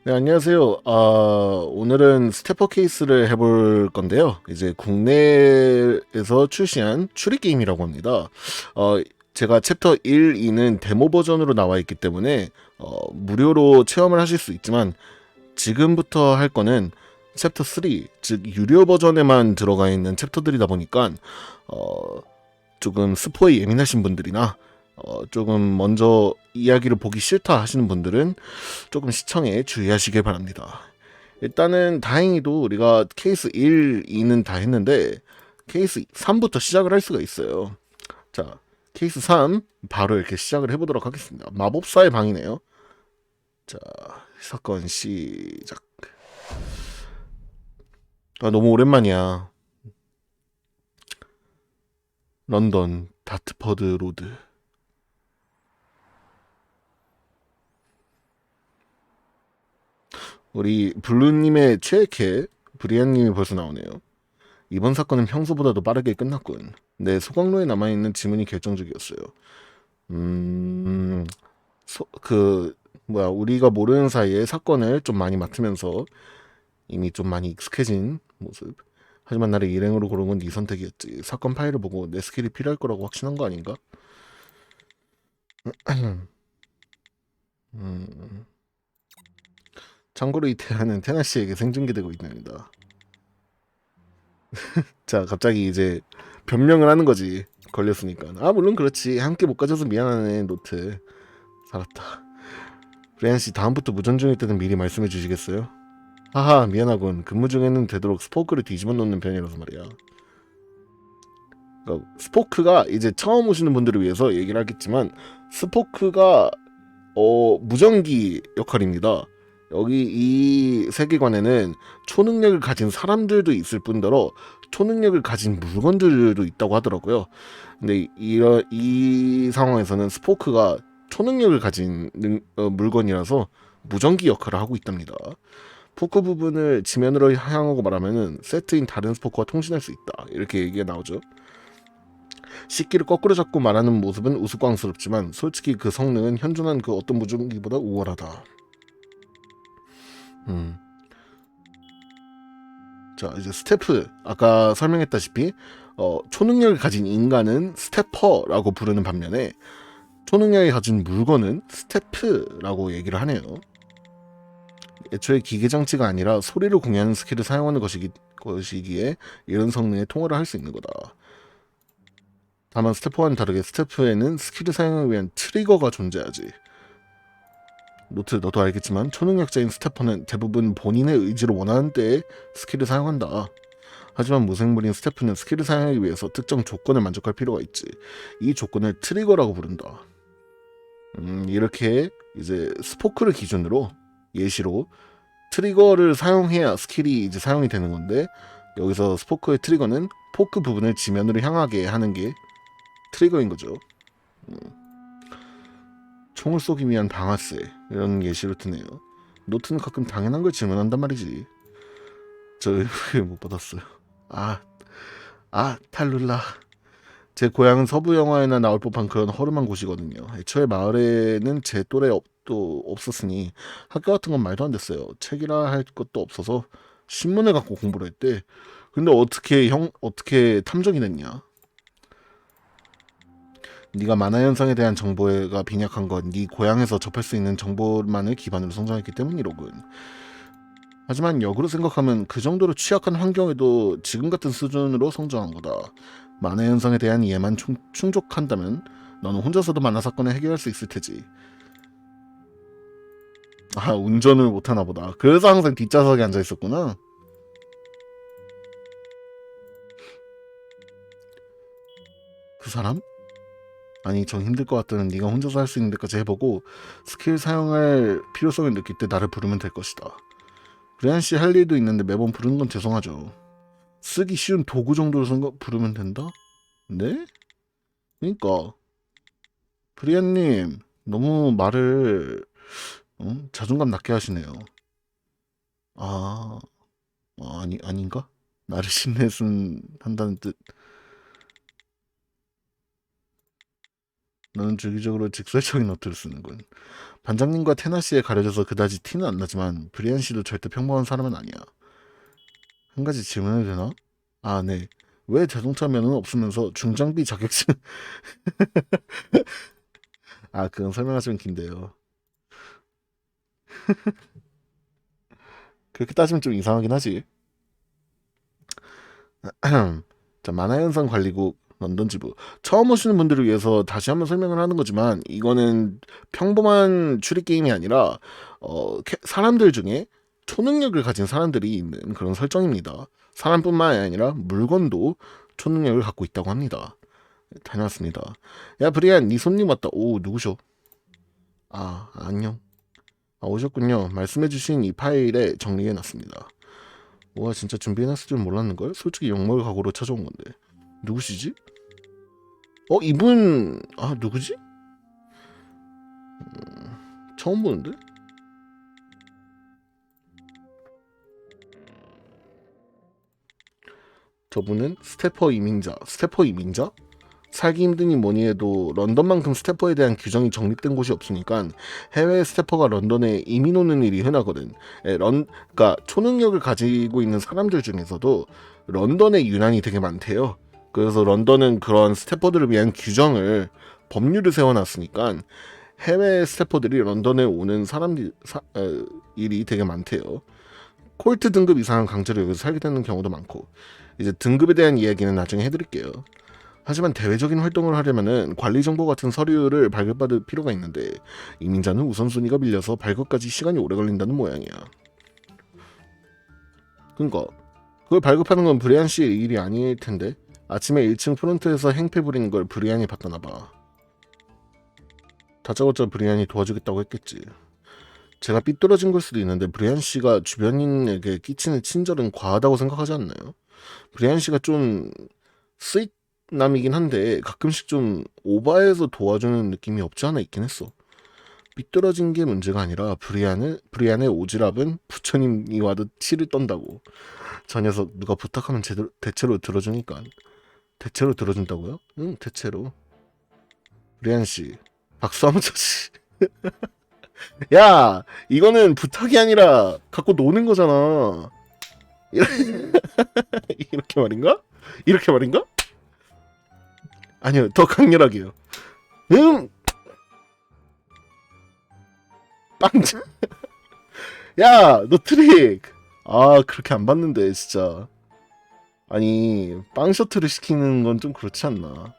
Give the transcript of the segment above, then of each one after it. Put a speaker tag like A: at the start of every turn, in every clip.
A: 네, 안녕하세요. 오늘은 스태퍼 케이스를 해볼 건데요. 이제 국내에서 출시한 추리 게임이라고 합니다. 어, 제가 챕터 1, 2는 데모 버전으로 나와 있기 때문에 무료로 체험을 하실 수 있지만 지금부터 할 거는 챕터 3, 즉 유료 버전에만 들어가 있는 챕터들이다 보니까 어, 조금 스포에 예민하신 분들이나 조금 먼저 이야기를 보기 싫다 하시는 분들은 조금 시청에 주의하시길 바랍니다. 일단은 다행히도 우리가 케이스 1, 2는 다 했는데 케이스 3부터 시작을 할 수가 있어요. 자, 케이스 3 바로 이렇게 시작을 해보도록 하겠습니다. 마법사의 방이네요. 자, 사건 시작. 너무 오랜만이야. 런던 다트퍼드 로드. 우리 블루님의 최애캐 브리안님이 벌써 나오네요. 이번 사건은 평소보다도 빠르게 끝났군. 내 소각로에 남아있는 지문이 결정적이었어요. 음, 우리가 모르는 사이에 사건을 좀 많이 맡으면서 이미 좀 많이 익숙해진 모습. 하지만 나를 일행으로 고른 건 네 선택이었지. 사건 파일을 보고 내 스킬이 필요할 거라고 확신한 거 아닌가? 음, 참고로 이 대화는 테나 씨에게 생중계되고 있답니다. 자, 갑자기 이제 변명을 하는 거지. 걸렸으니까. 물론 그렇지. 함께 못 가져서 미안하네, 노트. 살았다. 브레안 씨, 다음부터 무전중일 때는 미리 말씀해 주시겠어요? 하하, 미안하군. 근무 중에는 되도록 스포크를 뒤집어 놓는 편이라서 말이야. 그러니까 스포크가 이제 처음 오시는 분들을 위해서 얘기를 하겠지만 스포크가 무전기 역할입니다. 여기 이 세계관에는 초능력을 가진 사람들도 있을 뿐더러 초능력을 가진 물건들도 있다고 하더라고요. 근데 이 상황에서는 스포크가 초능력을 가진 물건이라서 무전기 역할을 하고 있답니다. 포크 부분을 지면으로 향하고 말하면은 세트인 다른 스포크와 통신할 수 있다. 이렇게 얘기가 나오죠. 식기를 거꾸로 잡고 말하는 모습은 우스꽝스럽지만 솔직히 그 성능은 현존한 그 어떤 무전기보다 우월하다. 음. 자, 이제 스태프 아까 설명했다시피 초능력을 가진 인간은 스태퍼라고 부르는 반면에 초능력을 가진 물건은 스태프라고 얘기를 하네요. 애초에 기계 장치가 아니라 소리를 공유하는 스킬을 사용하는 것이기에 이런 성능에 통화를 할 수 있는 거다. 다만 스태퍼와는 다르게 스태프에는 스킬을 사용하기 위한 트리거가 존재하지. 노트, 너도 알겠지만 초능력자인 스태퍼는 대부분 본인의 의지로 원하는 때에 스킬을 사용한다. 하지만 무생물인 스태프는 스킬을 사용하기 위해서 특정 조건을 만족할 필요가 있지. 이 조건을 트리거라고 부른다. 이렇게 이제 스포크를 기준으로 예시로 트리거를 사용해야 스킬이 이제 사용이 되는 건데 여기서 스포크의 트리거는 포크 부분을 지면으로 향하게 하는 게 트리거인 거죠. 음, 총을 쏘기 위한 방아쇠 이런 예시로 드네요. 노트는 가끔 당연한 걸 질문한단 말이지. 저 왜 못 받았어요. 아, 탈룰라. 제 고향은 서부 영화에나 나올 법한 그런 허름한 곳이거든요. 애초에 마을에는 제 또래 도 없었으니 학교 같은 건 말도 안 됐어요. 책이라 할 것도 없어서 신문을 갖고 공부를 했대. 근데 어떻게 탐정이 됐냐? 네가 만화 현상에 대한 정보가 빈약한 건 네 고향에서 접할 수 있는 정보만을 기반으로 성장했기 때문이로군. 하지만 역으로 생각하면 그 정도로 취약한 환경에도 지금 같은 수준으로 성장한 거다. 만화 현상에 대한 이해만 충족한다면 너는 혼자서도 만화 사건을 해결할 수 있을 테지. 운전을 못하나 보다. 그래서 항상 뒷좌석에 앉아 있었구나. 그 사람? 아니, 정 힘들 것 같다면 네가 혼자서 할 수 있는 데까지 해보고 스킬 사용할 필요성을 느낄 때 나를 부르면 될 것이다. 브레안 씨 할 일도 있는데 매번 부르는 건 죄송하죠. 쓰기 쉬운 도구 정도로 부르면 된다? 네? 그니까 브리안님 너무 말을 자존감 낮게 하시네요. 아, 아닌가? 나를 신뢰순 한다는 뜻. 너는 주기적으로 직설적인 어투를 쓰는군. 반장님과 테나 씨에 가려져서 그다지 티는 안 나지만 브리안 씨도 절대 평범한 사람은 아니야. 한 가지 질문해도 되나? 아, 네. 왜 자동차 면허는 없으면서 중장비 자격증? 아, 그건 설명하시면 긴데요. 그렇게 따지면 좀 이상하긴 하지. 자, 만화현상 관리국 런던 지부. 처음 오시는 분들을 위해서 다시 한번 설명을 하는 거지만 이거는 평범한 추리 게임이 아니라 사람들 중에 초능력을 가진 사람들이 있는 그런 설정입니다. 사람뿐만 아니라 물건도 초능력을 갖고 있다고 합니다. 다녀왔습니다. 야, 브리안, 네 손님 왔다. 오, 누구셔? 아, 안녕. 아, 오셨군요. 말씀해주신 이 파일에 정리해놨습니다. 와, 진짜 준비해놨을 줄 몰랐는걸? 솔직히 욕먹을 각오로 찾아온 건데. 누구시지? 이분, 아, 누구지? 처음 보는데? 저분은 스태퍼 이민자. 스태퍼 이민자? 살기 힘드니 뭐니 해도 런던만큼 스태퍼에 대한 규정이 정립된 곳이 없으니까 해외 스태퍼가 런던에 이민 오는 일이 흔하거든. 그러니까 초능력을 가지고 있는 사람들 중에서도 런던에 유난히 되게 많대요. 그래서 런던은 그런 스태퍼들을 위한 규정을 법률을 세워놨으니까 해외 스태퍼들이 런던에 오는 일이 되게 많대요. 콜트 등급 이상은 강제로 여기서 살게 되는 경우도 많고 이제 등급에 대한 이야기는 나중에 해드릴게요. 하지만 대외적인 활동을 하려면은 관리 정보 같은 서류를 발급받을 필요가 있는데 이민자는 우선순위가 밀려서 발급까지 시간이 오래 걸린다는 모양이야. 그러니까 그걸 발급하는 건 브리안 씨의 일이 아닐 텐데 아침에 1층 프론트에서 행패 부리는 걸 브리안이 봤다나 봐. 다짜고짜 브리안이 도와주겠다고 했겠지. 제가 삐뚤어진 걸 수도 있는데 브리안 씨가 주변인에게 끼치는 친절은 과하다고 생각하지 않나요? 브리안 씨가 좀 스윗남이긴 한데 가끔씩 좀 오바해서 도와주는 느낌이 없지 않아 있긴 했어. 삐뚤어진 게 문제가 아니라 브리안의 오지랖은 부처님이 와도 치를 떤다고. 저 녀석 누가 부탁하면 대체로 들어주니까. 대체로 들어준다고요? 응, 대체로. 브리안 씨, 박수 한번 쳐지. 야, 이거는 부탁이 아니라 갖고 노는 거잖아. 이렇게 말인가? 이렇게 말인가? 아니요, 더 강렬하게요. 응, 빵. 야, 너 트릭. 아, 그렇게 안 봤는데 진짜. 아니, 빵 셔틀을 시키는 건 좀 그렇지 않나?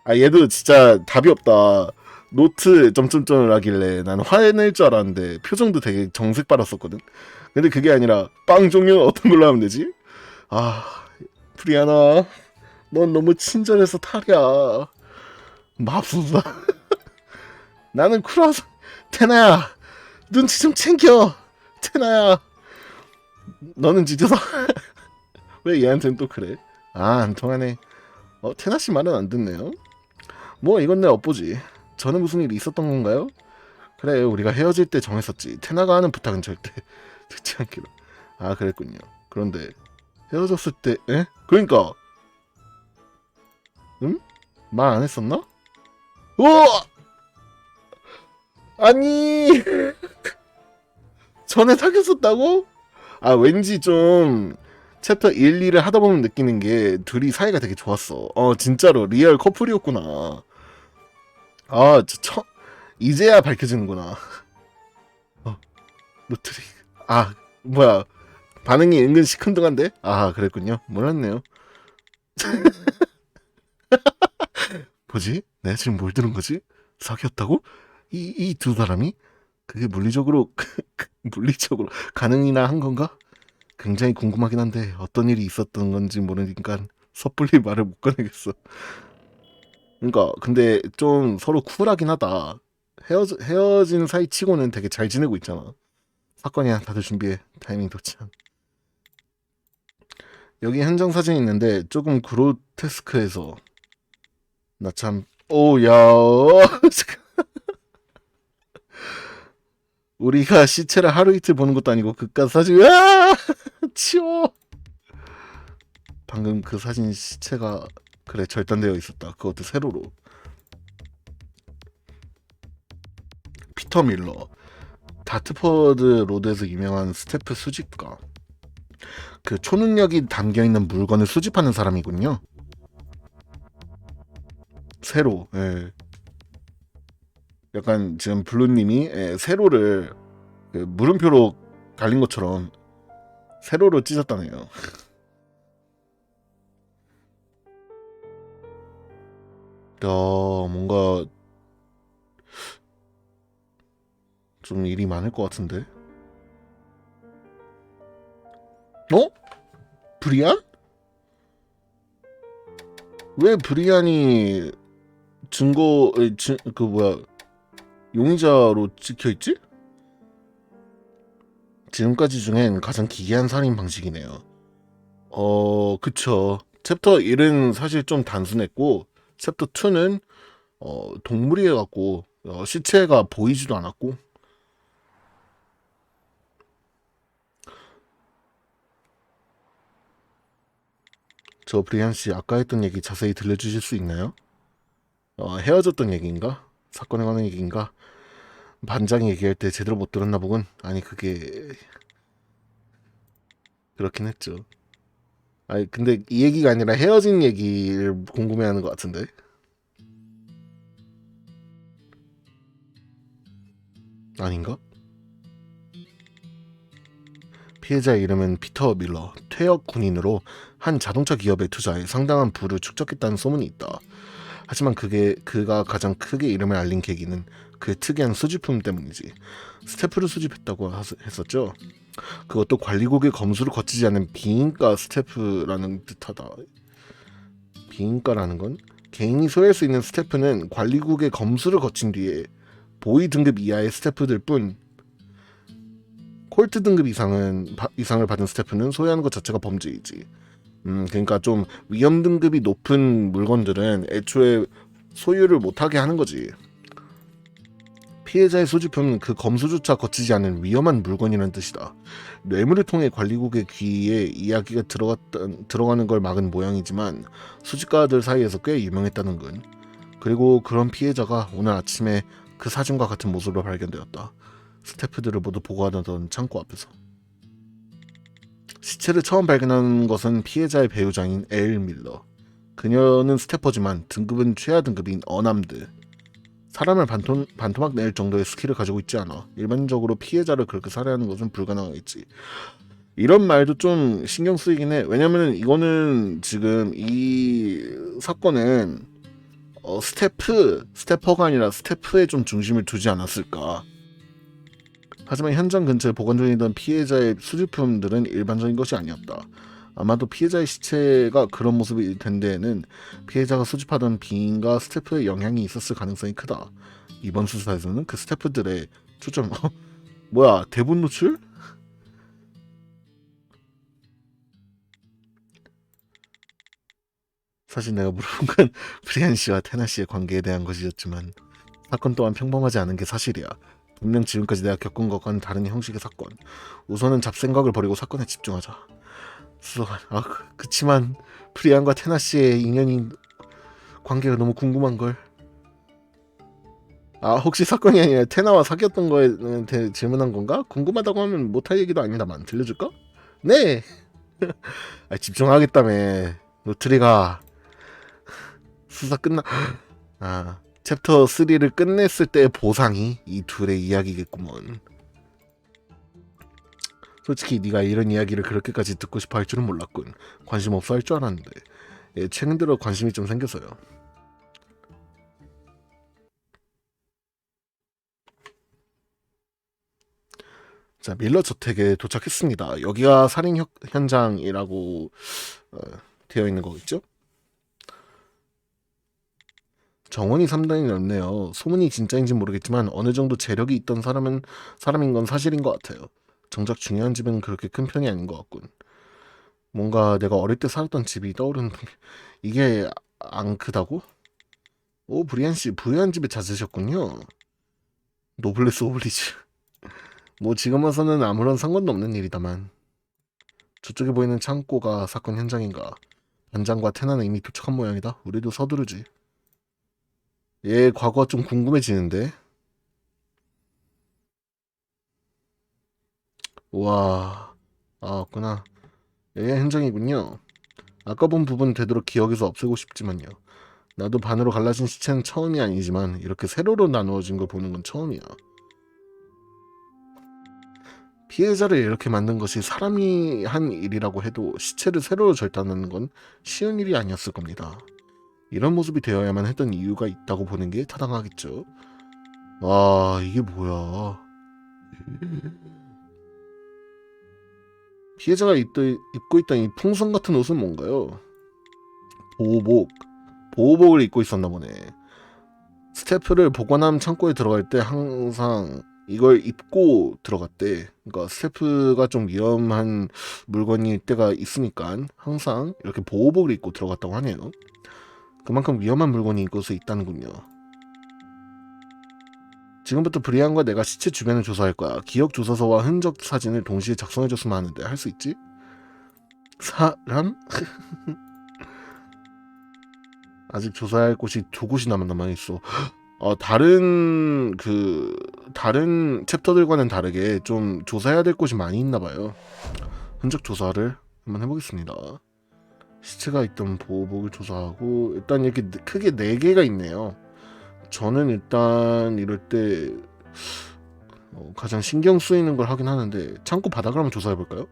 A: 아, 얘도 진짜 답이 없다. 노트 점점점을 하길래 난 화낼 줄 알았는데 표정도 되게 정색 빨았었거든. 근데 그게 아니라 빵 종류는 어떤 걸로 하면 되지? 아, 프리아나, 넌 너무 친절해서 탈이야. 맙소사. 나는 쿨하서. 테나야, 눈치 좀 챙겨. 테나야, 너는 지져서. 왜 얘한테는 또 그래? 아, 안 통하네. 테나 씨 말은 안 듣네요. 뭐 이건 내 엇보지. 전에 무슨 일이 있었던 건가요? 그래, 우리가 헤어질 때 정했었지. 테나가 하는 부탁은 절대 듣지 않기로. 아, 그랬군요. 그런데 헤어졌을 때, 에? 그러니까, 응? 말 안 했었나? 우와! 아니, 전에 사귀었었다고? 아, 왠지 좀 챕터 1, 2를 하다 보면 느끼는 게 둘이 사이가 되게 좋았어. 진짜로 리얼 커플이었구나. 아, 이제야 밝혀지는구나. 어, 노트리. 아, 뭐야. 반응이 은근 시큰둥한데? 아, 그랬군요. 몰랐네요. 뭐지? 내가 지금 뭘 들은 거지? 사귀었다고? 이 두 사람이? 그게 물리적으로, 물리적으로 가능이나 한 건가? 굉장히 궁금하긴 한데, 어떤 일이 있었던 건지 모르니까 섣불리 말을 못 꺼내겠어. 그러니까, 근데 좀 서로 쿨하긴 하다. 헤어진 사이 치고는 되게 잘 지내고 있잖아. 사건이야, 다들 준비해. 타이밍 도착. 여기 현장 사진이 있는데 조금 그로테스크해서 나 참, 오야. 우리가 시체를 하루 이틀 보는 것도 아니고 그깟 사진. 치워. 방금 그 사진 시체가 그래, 절단되어 있었다. 그것도 세로로. 피터 밀러, 다트퍼드 로드에서 유명한 스태프 수집가. 그 초능력이 담겨있는 물건을 수집하는 사람이군요. 세로. 예. 약간 지금 블루님이 세로를 그 물음표로 갈린 것처럼 세로로 찢었다네요. 뭔가 좀 일이 많을 것 같은데. 어? 브리안? 왜 브리안이 그 뭐야, 용의자로 찍혀있지? 지금까지 중엔 가장 기이한 살인 방식이네요. 그쵸. 챕터 1은 사실 좀 단순했고, 챕터 2는 동물이어갖고 시체가 보이지도 않았고. 저 브리안 씨 아까 했던 얘기 자세히 들려주실 수 있나요? 헤어졌던 얘기인가? 사건에 관한 얘기인가? 반장이 얘기할 때 제대로 못 들었나 보군. 아니, 그게 그렇긴 했죠. 아니, 근데 이 얘기가 아니라 헤어진 얘기를 궁금해하는 것 같은데. 아닌가? 피해자의 이름은 피터 밀러, 퇴역 군인으로 한 자동차 기업에 투자해 상당한 부를 축적했다는 소문이 있다. 하지만 그가 가장 크게 이름을 알린 계기는 그의 특이한 수집품 때문이지. 스태프를 수집했다고 했었죠. 그것도 관리국의 검수를 거치지 않은 비인가 스태프라는 뜻하다. 비인가라는 건 개인이 소유할 수 있는 스태프는 관리국의 검수를 거친 뒤에 보위 등급 이하의 스태프들 뿐, 콜트 등급 이상을 받은 스태프는 소유하는 것 자체가 범죄이지. 그러니까 좀 위험 등급이 높은 물건들은 애초에 소유를 못하게 하는 거지. 피해자의 소지품은 그 검수조차 거치지 않은 위험한 물건이라는 뜻이다. 뇌물을 통해 관리국의 귀에 이야기가 들어가는 걸 막은 모양이지만 수집가들 사이에서 꽤 유명했다는 건. 그리고 그런 피해자가 오늘 아침에 그 사진과 같은 모습으로 발견되었다. 스태프들을 모두 보고하던 창고 앞에서. 시체를 처음 발견한 것은 피해자의 배우자인 에일 밀러. 그녀는 스태퍼지만 등급은 최하 등급인 어남드. 사람을 반토막 낼 정도의 스킬을 가지고 있지 않아. 일반적으로 피해자를 그렇게 살해하는 것은 불가능하겠지. 이런 말도 좀 신경 쓰이긴 해. 왜냐면은 이거는 지금 이 사건은 스태퍼가 아니라 스태프에 좀 중심을 두지 않았을까. 하지만 현장 근처에 보관 중이던 피해자의 수집품들은 일반적인 것이 아니었다. 아마도 피해자의 시체가 그런 모습이 된 데에는 피해자가 수집하던 빙인과 스태프의 영향이 있었을 가능성이 크다. 이번 수사에서는 그 스태프들의 초점 뭐야, 대본 노출? 사실 내가 물어본 건 브리안 씨와 테나 씨의 관계에 대한 것이었지만 사건 또한 평범하지 않은 게 사실이야. 분명 지금까지 내가 겪은 것과는 다른 형식의 사건. 우선은 잡생각을 버리고 사건에 집중하자. 수석아, 그치만 브리안과 테나 씨의 인연이 관계가 너무 궁금한 걸. 혹시 사건이 아니라 테나와 사귀었던 거에 대해 질문한 건가? 궁금하다고 하면 못할 얘기도 아니다만 들려줄까? 네. 집중하겠다며. 노트리가 수사 끝나. 챕터 3를 끝냈을 때의 보상이 이 둘의 이야기겠구먼. 솔직히 네가 이런 이야기를 그렇게까지 듣고 싶어 할 줄은 몰랐군. 관심 없어 할 줄 알았는데. 최근 들어 관심이 좀 생겨서요. 자, 밀러 저택에 도착했습니다. 여기가 살인 현장이라고 되어 있는 거겠죠? 정원이 상당히 넓네요. 소문이 진짜인지 모르겠지만 어느 정도 재력이 있던 사람인 건 사실인 것 같아요. 정작 중요한 집은 그렇게 큰 편이 아닌 것 같군. 뭔가 내가 어릴 때 살았던 집이 떠오르는. 이게 안 크다고? 오, 브리안 씨, 부유한 집에 찾으셨군요. 노블레스 오블리주. 뭐 지금 와서는 아무런 상관도 없는 일이다만. 저쪽에 보이는 창고가 사건 현장인가? 반장과 테나는 이미 도착한 모양이다. 우리도 서두르지. 얘 과거가 좀 궁금해지는데. 우와. 아, 구나. 얘의 행정이군요. 아까 본 부분 되도록 기억에서 없애고 싶지만요. 나도 반으로 갈라진 시체는 처음이 아니지만 이렇게 세로로 나누어진 걸 보는 건 처음이야. 피해자를 이렇게 만든 것이 사람이 한 일이라고 해도 시체를 세로로 절단하는 건 쉬운 일이 아니었을 겁니다. 이런 모습이 되어야만 했던 이유가 있다고 보는 게 타당하겠죠. 와, 이게 뭐야. 피해자가 입고 있던 이 풍선 같은 옷은 뭔가요? 보호복. 보호복을 입고 있었나 보네. 스태프를 보관함 창고에 들어갈 때 항상 이걸 입고 들어갔대. 그러니까 스태프가 좀 위험한 물건일 때가 있으니까 항상 이렇게 보호복을 입고 들어갔다고 하네요. 그만큼 위험한 물건이 이곳에 있다는군요. 지금부터 브리안과 내가 시체 주변을 조사할 거야. 기억 조사서와 흔적 사진을 동시에 작성해줬으면 하는데 할 수 있지? 사람? 아직 조사할 곳이 2곳이 남아 있어. 다른 챕터들과는 다르게 좀 조사해야 될 곳이 많이 있나 봐요. 흔적 조사를 한번 해보겠습니다. 시체가 있던 보호복을 조사하고 일단 이렇게 크게 4개가 있네요. 저는 일단 이럴 때 가장 신경 쓰이는 걸 하긴 하는데 창고 바닥을 한번 조사해 볼까요?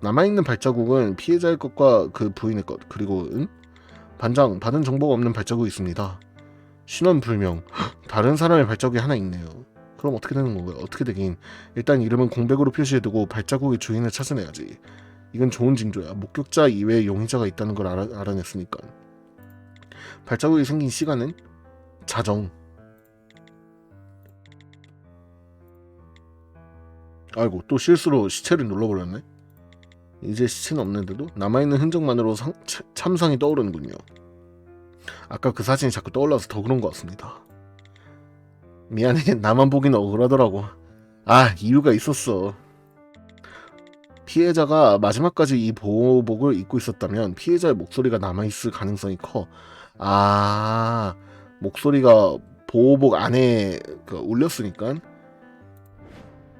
A: 남아있는 발자국은 피해자의 것과 그 부인의 것 그리고 반장 받은 정보가 없는 발자국이 있습니다. 신원 불명. 다른 사람의 발자국이 하나 있네요. 그럼 어떻게 되는 건가요? 어떻게 되긴. 일단 이름은 공백으로 표시해두고 발자국의 주인을 찾아내야지. 이건 좋은 징조야. 목격자 이외에 용의자가 있다는 걸 알아냈으니까. 발자국이 생긴 시간은? 자정. 아이고 또 실수로 시체를 눌러버렸네. 이제 시체는 없는데도 남아있는 흔적만으로 참상이 떠오르는군요. 아까 그 사진이 자꾸 떠올라서 더 그런 것 같습니다. 미안해. 나만 보긴 억울하더라고. 아, 이유가 있었어. 피해자가 마지막까지 이 보호복을 입고 있었다면 피해자의 목소리가 남아있을 가능성이 커. 아, 목소리가 보호복 안에 울렸으니까.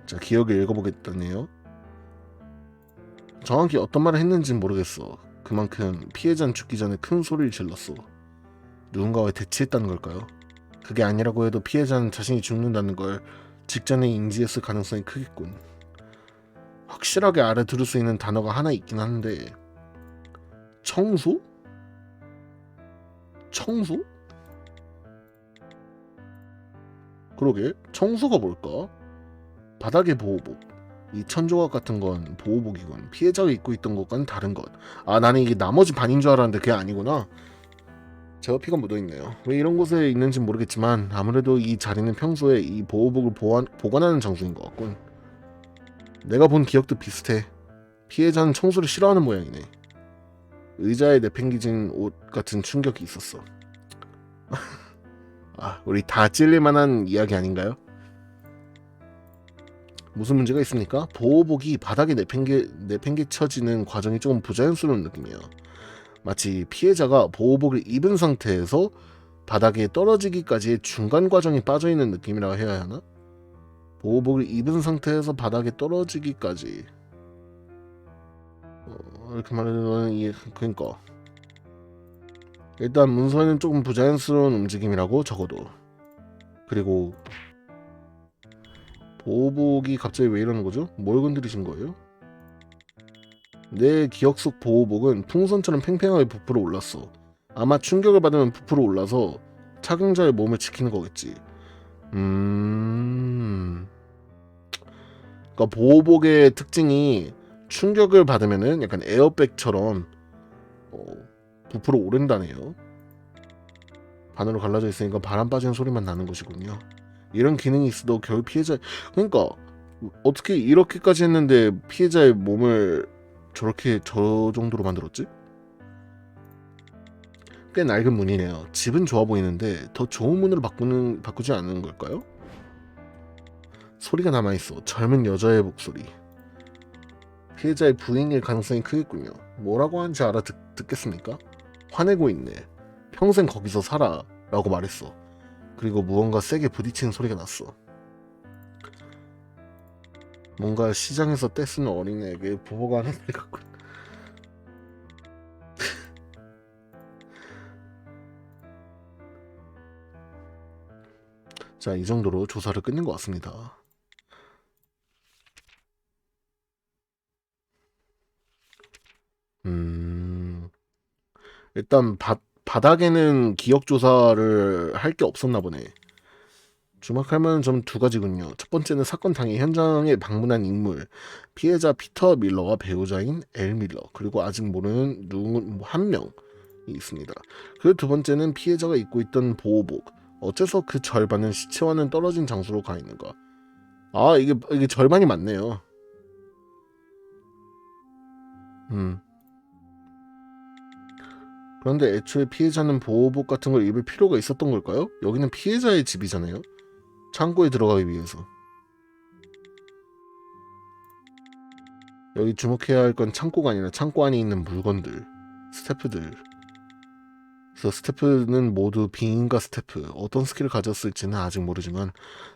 A: 자, 기억을 읽어보겠다네요. 정확히 어떤 말을 했는지는 모르겠어. 그만큼 피해자는 죽기 전에 큰 소리를 질렀어. 누군가와 대치했다는 걸까요? 그게 아니라고 해도 피해자는 자신이 죽는다는 걸 직전에 인지했을 가능성이 크겠군. 확실하게 알아들을 수 있는 단어가 하나 있긴 한데 청소? 청소? 그러게 청소가 뭘까? 바닥의 보호복. 이 천조각 같은 건 보호복이군. 피해자가 입고 있던 것과는 다른 것. 아, 나는 이게 나머지 반인 줄 알았는데 그게 아니구나. 제가 피가 묻어있네요. 왜 이런 곳에 있는지 모르겠지만 아무래도 이 자리는 평소에 이 보호복을 보관하는 장소인 것 같군. 내가 본 기억도 비슷해. 피해자는 청소를 싫어하는 모양이네. 의자에 내팽개진 옷 같은 충격이 있었어. 아, 우리 다 찔릴만한 이야기 아닌가요? 무슨 문제가 있습니까? 보호복이 바닥에 내팽개쳐지는 과정이 조금 부자연스러운 느낌이에요. 마치 피해자가 보호복을 입은 상태에서 바닥에 떨어지기까지의 중간 과정이 빠져있는 느낌이라고 해야 하나? 보호복을 입은 상태에서 바닥에 떨어지기까지 이렇게 말하면 그러니까 일단 문서에는 조금 부자연스러운 움직임이라고 적어도. 그리고 보호복이 갑자기 왜 이러는 거죠? 뭘 건드리신 거예요? 내 기억 속 보호복은 풍선처럼 팽팽하게 부풀어 올랐어. 아마 충격을 받으면 부풀어 올라서 착용자의 몸을 지키는 거겠지. 그러니까 보호복의 특징이 충격을 받으면은 약간 에어백처럼 부풀어 오른다네요. 반으로 갈라져 있으니까 바람 빠지는 소리만 나는 것이군요. 이런 기능이 있어도 결국 피해자 그러니까 어떻게 이렇게까지 했는데 피해자의 몸을 저 정도로 만들었지? 꽤 낡은 문이네요. 집은 좋아 보이는데 더 좋은 문으로 바꾸지 않는 걸까요? 소리가 남아있어. 젊은 여자의 목소리. 피해자의 부인일 가능성이 크겠군요. 뭐라고 하는지 듣겠습니까? 화내고 있네. 평생 거기서 살아 라고 말했어. 그리고 무언가 세게 부딪히는 소리가 났어. 뭔가 시장에서 떼쓰는 어린애에게 보호가 하는 애 같군. 자, 이 정도로 조사를 끝낸 것 같습니다. 일단 바닥에는 기억 조사를 할 게 없었나 보네. 주목할 만한 점은 두 가지군요. 첫 번째는 사건 당일 현장에 방문한 인물, 피해자 피터 밀러와 배우자인 엘 밀러, 그리고 아직 모르는 누구 한 명이 있습니다. 그리고 두 번째는 피해자가 입고 있던 보호복. 어째서 그 절반은 시체와는 떨어진 장소로 가 있는가? 아, 이게 절반이 맞네요. 그런데 애초에 피해자는 보호복 같은 걸 입을 필요가 있었던 걸까요? 여기는 피해자의 집이잖아요. 창고에 들어가기 위해서. 여기 주목해야 할 건 창고가 아니라 창고 안에 있는 물건들, 스태프들. 그래서 스태프는 모두 빙인가 스태프. 어떤 스킬을 가졌을지는 아직 모르지만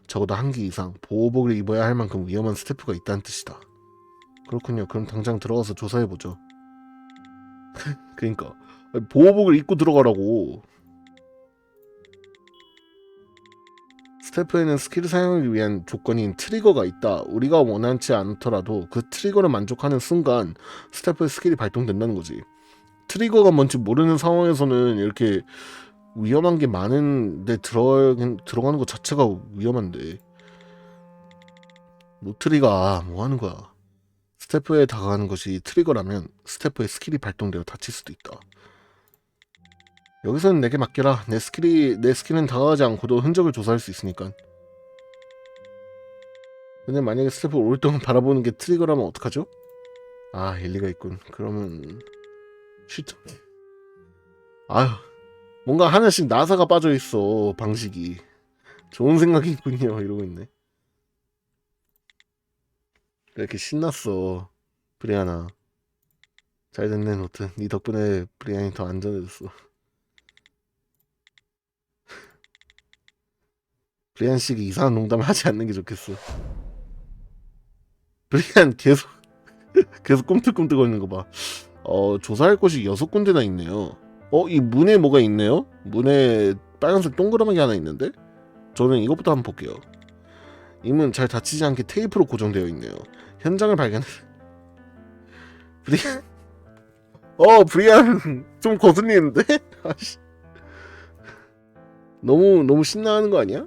A: 적어도 한 기 이상 보호복을 입어야 할 만큼 위험한 스태프가 있다는 뜻이다. 그렇군요. 그럼 당장 들어가서 조사해보죠. 그러니까 보호복을 입고 들어가라고. 스태프에는 스킬을 사용하기 위한 조건인 트리거가 있다. 우리가 원하지 않더라도 그 트리거를 만족하는 순간 스태프의 스킬이 발동된다는 거지. 트리거가 뭔지 모르는 상황에서는 이렇게 위험한 게 많은데 들어가는 것 자체가 위험한데. 노트리가 뭐 하는 거야. 스태프에 다가가는 것이 트리거라면 스태프의 스킬이 발동되어 다칠 수도 있다. 여기서는 내게 맡겨라. 내 스킬은 다가가지 않고도 흔적을 조사할 수 있으니까. 근데 만약에 스태프를 오랫동안 바라보는 게 트리거라면 어떡하죠? 아, 일리가 있군. 그러면 슈트. 아휴, 뭔가 하나씩 나사가 빠져 있어. 방식이. 좋은 생각이 있군요. 이러고 있네. 이렇게 신났어. 브리아나. 잘 됐네, 노트. 네 덕분에 브리안이 더 안전해졌어. 브리안 씨가 이상한 농담을 하지 않는 게 좋겠어. 브리안 계속 꿈틀꿈틀거리는 거 봐. 조사할 곳이 6군데나 있네요. 이 문에 뭐가 있네요? 문에 빨간색 동그라미가 하나 있는데? 저는 이것부터 한번 볼게요. 이 문 잘 닫히지 않게 테이프로 고정되어 있네요. 현장을 발견. 브리안, 브리안 좀 거슬리는데? 아씨. 너무 신나하는 거 아니야?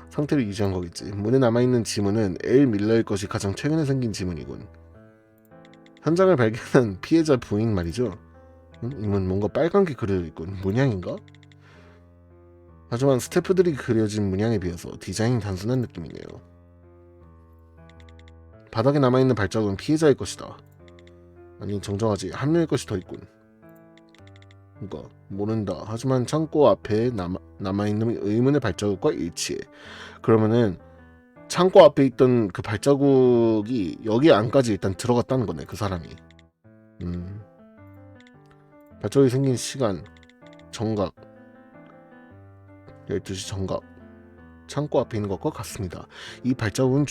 A: 상태를 유지한 거겠지. 문에 남아있는 지문은 엘 밀러의 것이 가장 최근에 생긴 지문이군. 현장을 발견한 피해자 부인 말이죠. 이문 뭔가 빨간 게 그려있군. 문양인가? 하지만 스태프들이 그려진 문양에 비해서 디자인이 단순한 느낌이네요. 바닥에 남아있는 발자국은 피해자의 것이다. 아니, 정정하지. 한 명의 것이 더 있군. 그러니까 모른다. 하지만 창고 앞에 남아있는 의문의 발자국과 일치해. 그러면은 창고 앞에 있던 그 발자국이 여기 안까지 일단 들어갔다는 거네. 그 사람이. 발자국이 생긴 시간 정각 12시 정각. 창고 앞에 있는 것과 같습니다. 이 발자국의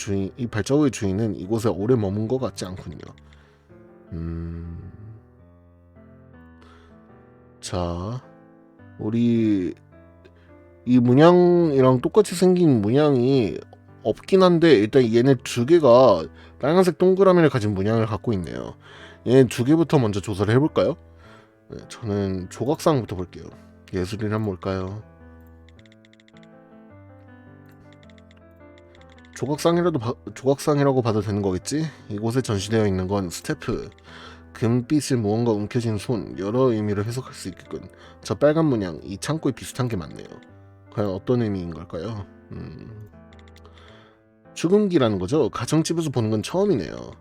A: 주인은 이곳에 오래 머문 것 같지 않군요. 자, 우리 이 문양이랑 똑같이 생긴 문양이 없긴 한데 일단 얘네 두 개가 빨간색 동그라미를 가진 문양을 갖고 있네요. 얘네 두 개부터 먼저 조사를 해볼까요? 네, 저는 조각상부터 볼게요. 예술이란 뭘까요? 조각상이라고 봐도 되는 거겠지? 이곳에 전시되어 있는 건 스태프, 금빛을 무언가 움켜쥔 손, 여러 의미로 해석할 수 있겠군. 저 빨간 문양, 이 창고에 비슷한 게 많네요. 과연 어떤 의미인 걸까요? 죽음기라는 거죠. 가정집에서 보는 건 처음이네요.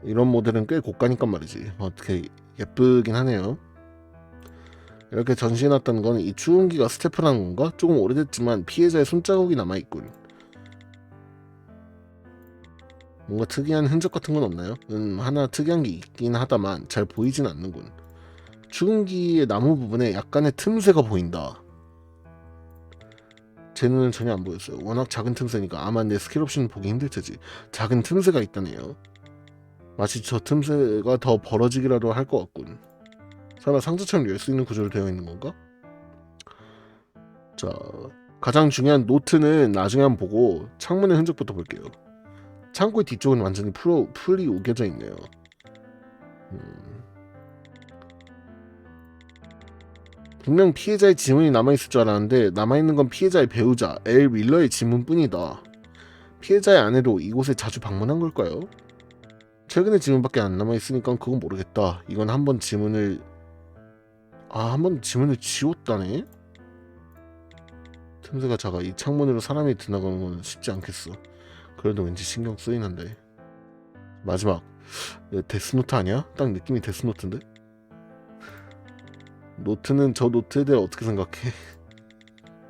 A: 이런 모델은 꽤 고가니까 말이지. 어떻게 예쁘긴 하네요. 이렇게 전시해놨다는 건 이 죽음기가 스태프라는 건가? 조금 오래됐지만 피해자의 손자국이 남아있군. 뭔가 특이한 흔적 같은 건 없나요? 하나 특이한 게 있긴 하다만 잘 보이진 않는군. 죽은기의 나무 부분에 약간의 틈새가 보인다. 제 눈은 전혀 안 보였어요. 워낙 작은 틈새니까 아마 내 스킬 없이는 보기 힘들 테지. 작은 틈새가 있다네요. 마치 저 틈새가 더 벌어지기라도 할 것 같군. 설마 상자처럼 열 수 있는 구조로 되어 있는 건가? 자, 가장 중요한 노트는 나중에 한번 보고 창문의 흔적부터 볼게요. 창고의 뒤쪽은 완전히 풀이 우겨져 있네요. 분명 피해자의 지문이 남아있을 줄 알았는데 남아있는 건 피해자의 배우자 엘 윌러의 지문뿐이다. 피해자의 아내도 이곳에 자주 방문한 걸까요? 최근에 지문밖에 안 남아있으니까 그건 모르겠다. 이건 한번 지문을 지웠다네? 틈새가 작아. 이 창문으로 사람이 지나가는 건 쉽지 않겠어. 그래도 왠지 신경 쓰이는데. 마지막 데스노트 아니야? 딱 느낌이 데스노트인데? 노트는 저 노트에 대해 어떻게 생각해?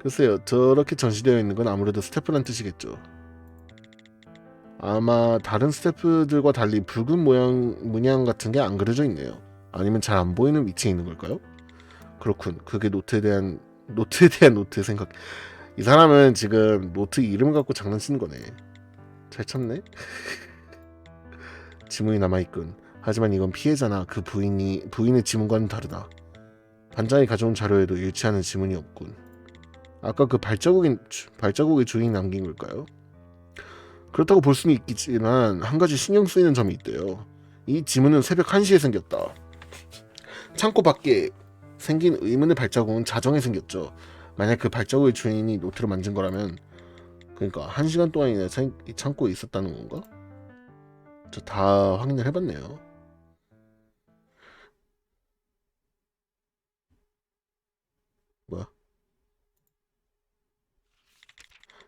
A: 글쎄요, 저렇게 전시되어 있는 건 아무래도 스태프란 뜻이겠죠. 아마 다른 스태프들과 달리 붉은 문양 같은 게 안 그려져 있네요. 아니면 잘 안 보이는 위치에 있는 걸까요? 그렇군. 그게 노트에 대한 노트의 생각. 이 사람은 지금 노트 이름 갖고 장난치는 거네. 잘 참네. 지문이 남아있군. 하지만 이건 피해자나 그 부인의 지문과는 다르다. 반장이 가져온 자료에도 일치하는 지문이 없군. 아까 그 발자국의 주인이 남긴 걸까요? 그렇다고 볼 수는 있겠지만 한 가지 신경 쓰이는 점이 있대요. 이 지문은 새벽 1시에 생겼다. 창고 밖에 생긴 의문의 발자국은 자정에 생겼죠. 만약 그 발자국의 주인이 노트를 만진 거라면 그러니까 1시간 동안이나 이 창고에 있었다는 건가? 저 다 확인을 해봤네요. 뭐야?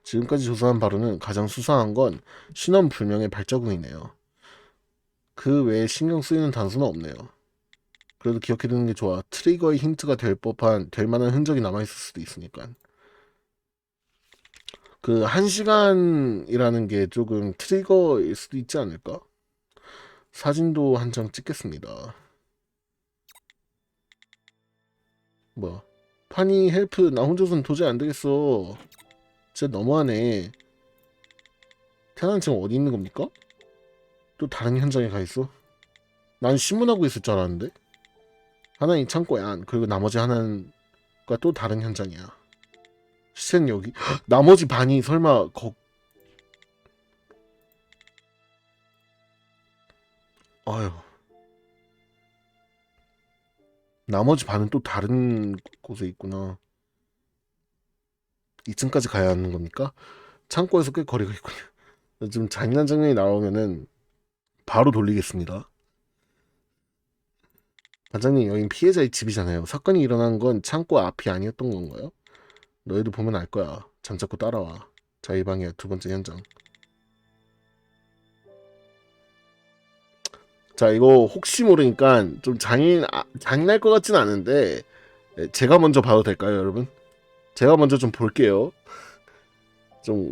A: 지금까지 조사한 바로는 가장 수상한 건 신원 불명의 발자국이네요. 그 외에 신경 쓰이는 단서는 없네요. 그래도 기억해두는 게 좋아. 트리거의 힌트가 될 만한 흔적이 남아있을 수도 있으니까. 그 1시간이라는 게 조금 트리거일 수도 있지 않을까? 사진도 한 장 찍겠습니다. 뭐야? 파니 헬프 나 혼자서는 도저히 안 되겠어. 진짜 너무하네. 태나는 지금 어디 있는 겁니까? 또 다른 현장에 가 있어? 난 신문하고 있을 줄 알았는데. 하나는 이 창고에 안, 그리고 나머지 하나는 또 다른 현장이야. 시체는 여기. 나머지 반이 설마 아유. 나머지 반은 또 다른 곳에 있구나. 2층까지 가야 하는 겁니까? 창고에서 꽤 거리가 있군요. 지금 잔인한 장면이 나오면은 바로 돌리겠습니다. 반장님, 여긴 피해자의 집이잖아요. 사건이 일어난 건 창고 앞이 아니었던 건가요? 너희도 보면 알 거야. 잠자코 따라와. 자, 이 방이야. 두 번째 현장. 자, 이거 혹시 모르니까 좀 잔인할 것 같진 않은데 제가 먼저 봐도 될까요, 여러분? 제가 먼저 좀 볼게요. 좀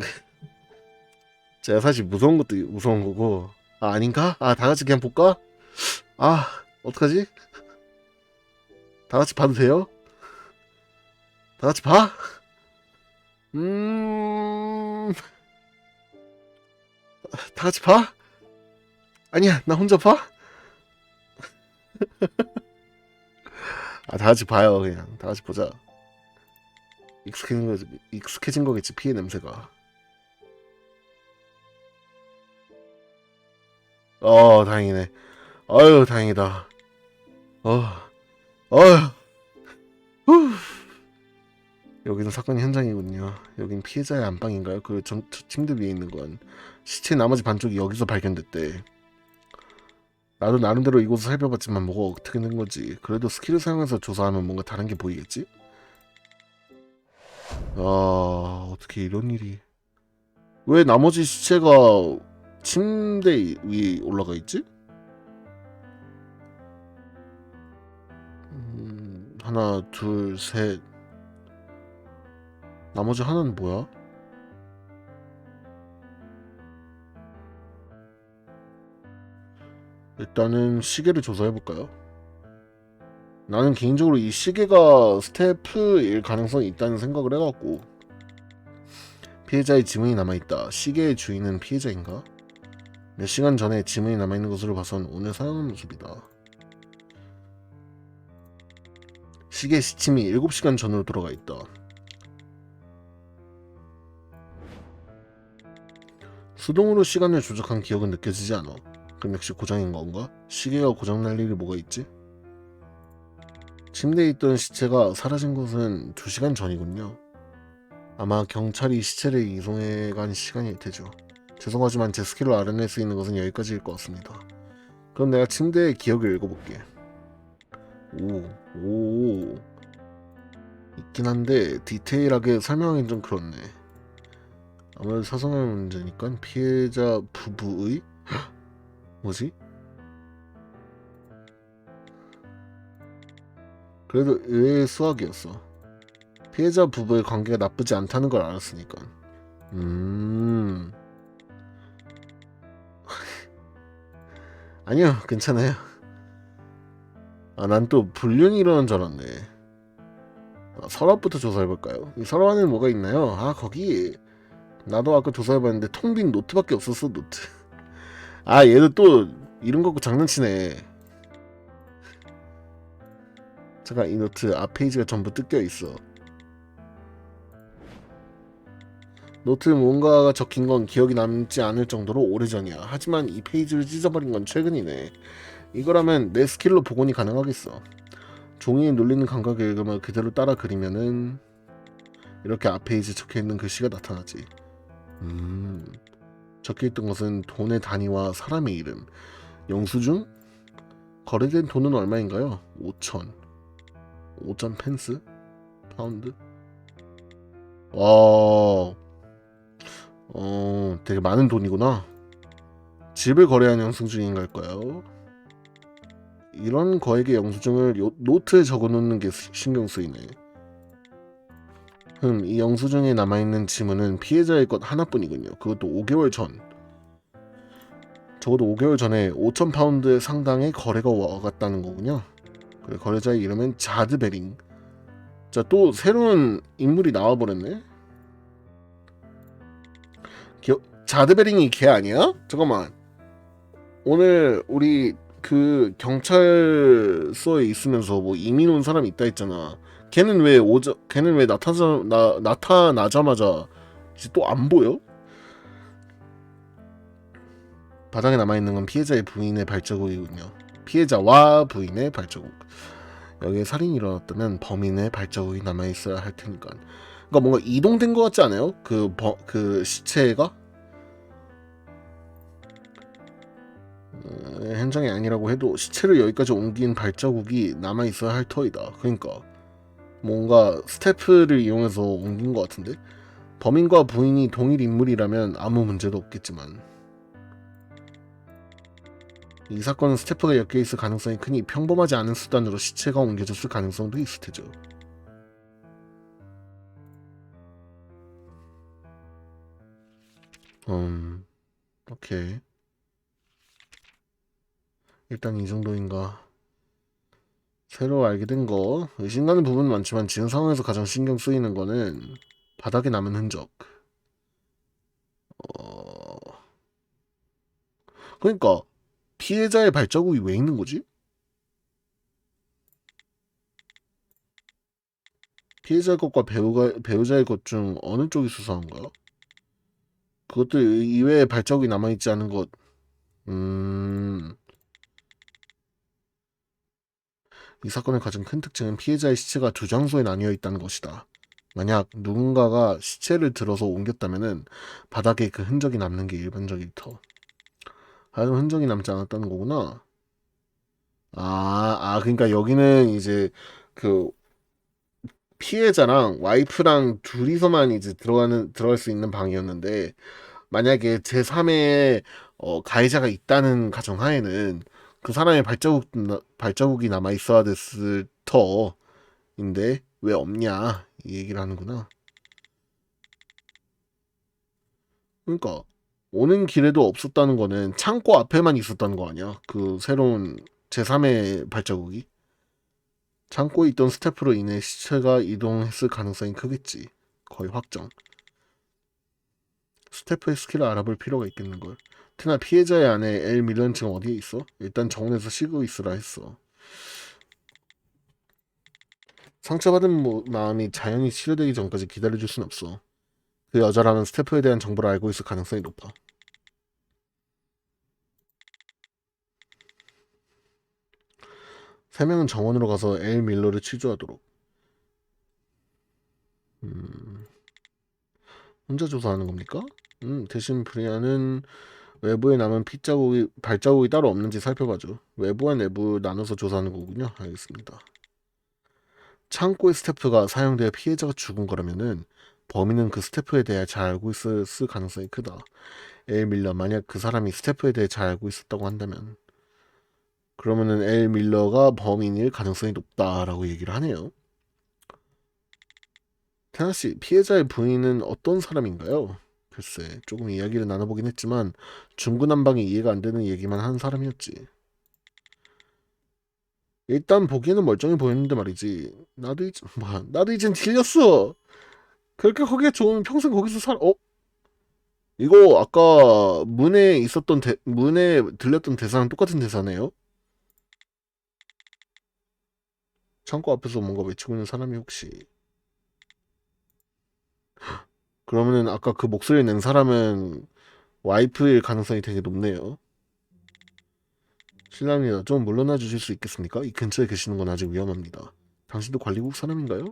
A: 제가 사실 무서운 것도 무서운 거고. 아, 아닌가? 아, 다 같이 그냥 볼까? 아, 어떡하지? 다 같이 봐도 돼요? 다 같이 봐? 다 같이 봐? 아니야, 나 혼자 봐? 아, 다 같이 봐요, 그냥. 다 같이 보자. 익숙해진 거겠지, 피해 냄새가. 다행이네. 아유, 다행이다. 어, 어휴, 후. 여기는 사건 현장이군요. 여긴 피해자의 안방인가요? 침대 위에 있는 건. 시체 나머지 반쪽이 여기서 발견됐대. 나도 나름대로 이곳을 살펴봤지만 뭐가 어떻게 된 거지. 그래도 스킬을 사용해서 조사하면 뭔가 다른 게 보이겠지? 아, 어떻게 이런 일이. 왜 나머지 시체가 침대 위에 올라가 있지? 하나, 둘, 셋. 나머지 하나는 뭐야? 일단은 시계를 조사해볼까요? 나는 개인적으로 이 시계가 스태프일 가능성이 있다는 생각을 해갖고. 피해자의 지문이 남아있다. 시계의 주인은 피해자인가? 몇 시간 전에 지문이 남아있는 것으로 봐선 오늘 사용한 모습이다. 시계 시침이 7시간 전으로 돌아가 있다. 수동으로 시간을 조작한 기억은 느껴지지 않아. 그럼 역시 고장인 건가? 시계가 고장날 일이 뭐가 있지? 침대에 있던 시체가 사라진 것은 2시간 전이군요. 아마 경찰이 시체를 이송해간 시간일 테죠. 죄송하지만 제 스킬로 알아낼 수 있는 것은 여기까지일 것 같습니다. 그럼 내가 침대의 기억을 읽어볼게. 오, 있긴 한데 디테일하게 설명하기는 좀 그렇네. 아무래도 사생활 문제니까 피해자 부부의 뭐지? 그래도 의외의 수학이었어. 피해자 부부의 관계가 나쁘지 않다는 걸 알았으니까. 아니요, 괜찮아요. 난 또 불륜이 일어난 줄 알았네. 서랍부터 조사해볼까요? 이 서랍 안에 뭐가 있나요? 거기 나도 아까 조사해봤는데 텅 빈 노트밖에 없었어. 노트. 얘도 또 이름 갖고 장난치네. 잠깐, 이 노트 앞 페이지가 전부 뜯겨 있어. 노트 뭔가가 적힌 건 기억이 남지 않을 정도로 오래전이야. 하지만 이 페이지를 찢어버린 건 최근이네. 이거라면 내 스킬로 복원이 가능하겠어. 종이에 눌리는 감각을 읽으면 그대로 따라 그리면은 이렇게 앞 페이지에 적혀있는 글씨가 나타나지. 적혀있던 것은 돈의 단위와 사람의 이름. 영수증? 거래된 돈은 얼마인가요? 5천 펜스? 파운드? 와, 되게 많은 돈이구나. 집을 거래한 영수증인갈까요? 이런 거액의 영수증을 노트에 적어놓는 게 신경 쓰이네. 이 영수증에 남아있는 지문은 피해자의 것 하나뿐이군요. 그것도 5개월 전. 적어도 5개월 전에 5천 파운드 상당의 거래가 와갔다는 거군요. 그래, 거래자의 이름은 자드 베링. 자, 또 새로운 인물이 나와버렸네. 자드 베링이 걔 아니야? 잠깐만. 오늘 우리 그 경찰서에 있으면서 뭐 이민 온 사람 있다 했잖아. 걔는 왜 나타나자마자 이제 또 안 보여? 바닥에 남아있는 건 피해자의 부인의 발자국이군요. 피해자와 부인의 발자국. 여기에 살인이 일어났다면 범인의 발자국이 남아있어야 할 테니까. 그러니까 뭔가 이동된 것 같지 않아요? 그 시체가? 현장이 아니라고 해도 시체를 여기까지 옮긴 발자국이 남아있어야 할 터이다. 그러니까 뭔가 스태프를 이용해서 옮긴 것 같은데? 범인과 부인이 동일 인물이라면 아무 문제도 없겠지만 이 사건은 스태프가 엮여있을 가능성이 크니 평범하지 않은 수단으로 시체가 옮겨졌을 가능성도 있을 테죠. 오케이. 일단 이 정도인가. 새로 알게 된 거, 의심가는 부분은 많지만 지금 상황에서 가장 신경 쓰이는 거는 바닥에 남은 흔적. 어... 그러니까 피해자의 발자국이 왜 있는 거지? 피해자의 것과 배우자의 것 중 어느 쪽이 수상한가요? 그것도 이외에 발자국이 남아있지 않은 것. 이 사건의 가장 큰 특징은 피해자의 시체가 두 장소에 나뉘어 있다는 것이다. 만약 누군가가 시체를 들어서 옮겼다면은 바닥에 그 흔적이 남는 게 일반적일 터. 하지만 흔적이 남지 않았다는 거구나. 그러니까 여기는 이제 그 피해자랑 와이프랑 둘이서만 이제 들어갈 수 있는 방이었는데, 만약에 제3의 가해자가 있다는 가정하에는 그 사람의 발자국이 남아 있어야 됐을 터인데 왜 없냐 이 얘기를 하는구나. 그러니까 오는 길에도 없었다는 거는 창고 앞에만 있었다는 거 아니야? 그 새로운 제3의 발자국이? 창고에 있던 스태프로 인해 시체가 이동했을 가능성이 크겠지. 거의 확정. 스태프의 스킬을 알아볼 필요가 있겠는걸. 특히나 피해자의 아내 엘 밀런은 지금 어디에 있어? 일단 정원에서 쉬고 있으라 했어. 상처받은 마음이 자연히 치료되기 전까지 기다려줄 순 없어. 그 여자라면 스태프에 대한 정보를 알고 있을 가능성이 높아. 세 명은 정원으로 가서 엘 밀러를 취조하도록. 음, 혼자 조사하는 겁니까? 대신 브리아는 외부에 남은 핏자국이 발자국이 따로 없는지 살펴봐줘. 외부와 내부 나눠서 조사하는 거군요. 알겠습니다. 창고의 스태프가 사용되어 피해자가 죽은 거라면은 범인은 그 스태프에 대해 잘 알고 있을 가능성이 크다. 엘 밀러 만약 그 사람이 스태프에 대해 잘 알고 있었다고 한다면 그러면은 엘 밀러가 범인일 가능성이 높다라고 얘기를 하네요. 테나 씨, 피해자의 부인은 어떤 사람인가요? 글쎄, 조금 이야기를 나눠보긴 했지만 중구난방이 이해가 안 되는 얘기만 하는 사람이었지. 일단 보기에는 멀쩡해 보였는데 말이지. 나도 이젠 질렸어. 그렇게 거기에 좋으면 평생 거기서 이거 아까 문에 들렸던 대사랑 똑같은 대사네요. 창고 앞에서 뭔가 외치고 있는 사람이 혹시 그러면은 아까 그 목소리 낸 사람은 와이프일 가능성이 되게 높네요. 실례합니다. 좀 물러나 주실 수 있겠습니까? 이 근처에 계시는 건 아직 위험합니다. 당신도 관리국 사람인가요?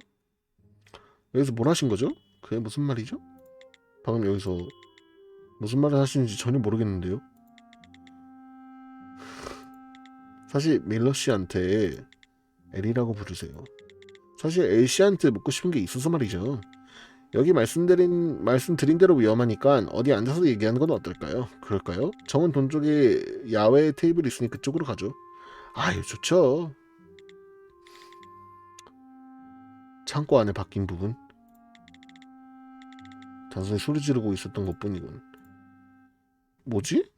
A: 여기서 뭘 하신 거죠? 그게 무슨 말이죠? 방금 여기서 무슨 말을 하시는지 전혀 모르겠는데요. 사실 밀러 씨한테 엘이라고 부르세요. 사실 엘 씨한테 묻고 싶은 게 있어서 말이죠. 여기 말씀드린 대로 위험하니까 어디 앉아서 얘기하는 건 어떨까요? 그럴까요? 정은 돈 쪽에 야외 테이블 있으니 그쪽으로 가죠. 아유 좋죠. 창고 안에 바뀐 부분 단순히 소리 지르고 있었던 것뿐이군. 뭐지?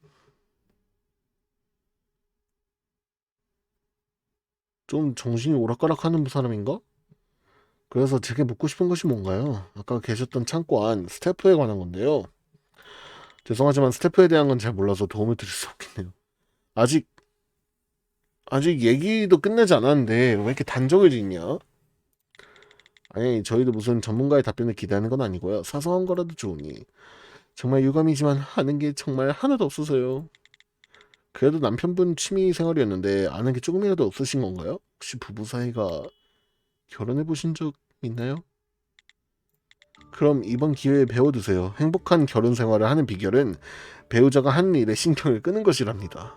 A: 좀 정신이 오락가락하는 사람인가? 그래서 제게 묻고 싶은 것이 뭔가요? 아까 계셨던 창고 안 스태프에 관한 건데요. 죄송하지만 스태프에 대한 건 잘 몰라서 도움을 드릴 수 없겠네요. 아직 아직 얘기도 끝나지 않았는데 왜 이렇게 단정을 짓냐? 아니 저희도 무슨 전문가의 답변을 기대하는 건 아니고요. 사소한 거라도 좋으니 정말 유감이지만 하는 게 정말 하나도 없어서요. 그래도 남편분 취미 생활이었는데 아는 게 조금이라도 없으신 건가요? 혹시 부부 사이가 결혼해 보신 적 있나요? 그럼 이번 기회에 배워두세요. 행복한 결혼 생활을 하는 비결은 배우자가 하는 일에 신경을 끄는 것이랍니다.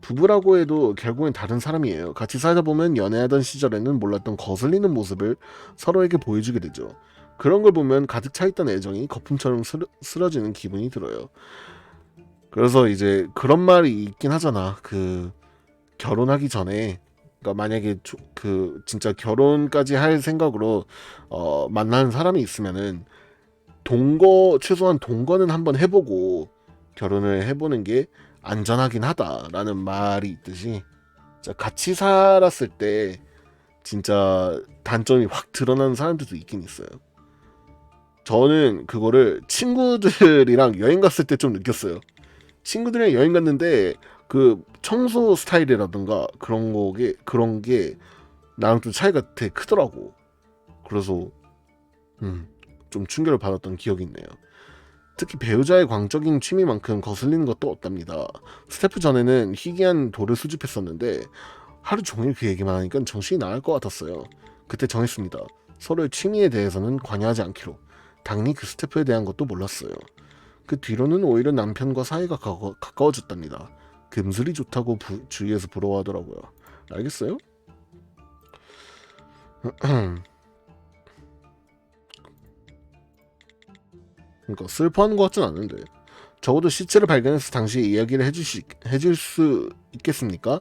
A: 부부라고 해도 결국엔 다른 사람이에요. 같이 살다 보면 연애하던 시절에는 몰랐던 거슬리는 모습을 서로에게 보여주게 되죠. 그런 걸 보면 가득 차있던 애정이 거품처럼 쓰러지는 기분이 들어요. 그래서 이제 그런 말이 있긴 하잖아. 그 결혼하기 전에 그러니까 만약에 그 진짜 결혼까지 할 생각으로 만나는 사람이 있으면은 최소한 동거는 한번 해보고 결혼을 해보는 게 안전하긴 하다라는 말이 있듯이 진짜 같이 살았을 때 진짜 단점이 확 드러나는 사람들도 있긴 있어요. 저는 그거를 친구들이랑 여행 갔을 때 좀 느꼈어요. 친구들이랑 여행 갔는데 그 청소 스타일이라든가 그런 게 나랑 좀 차이가 되게 크더라고. 그래서 좀 충격을 받았던 기억이 있네요. 특히 배우자의 광적인 취미만큼 거슬리는 것도 없답니다. 스태프 전에는 희귀한 돌을 수집했었는데 하루 종일 그 얘기만 하니까 정신이 나갈 것 같았어요. 그때 정했습니다. 서로의 취미에 대해서는 관여하지 않기로. 당연히 그 스태프에 대한 것도 몰랐어요. 그 뒤로는 오히려 남편과 사이가 가까워졌답니다. 금슬이 좋다고 주위에서 부러워하더라고요. 알겠어요? 그러니까 슬퍼하는 것 같진 않은데 적어도 시체를 발견해서 당시 이야기를 해줄 수 있겠습니까?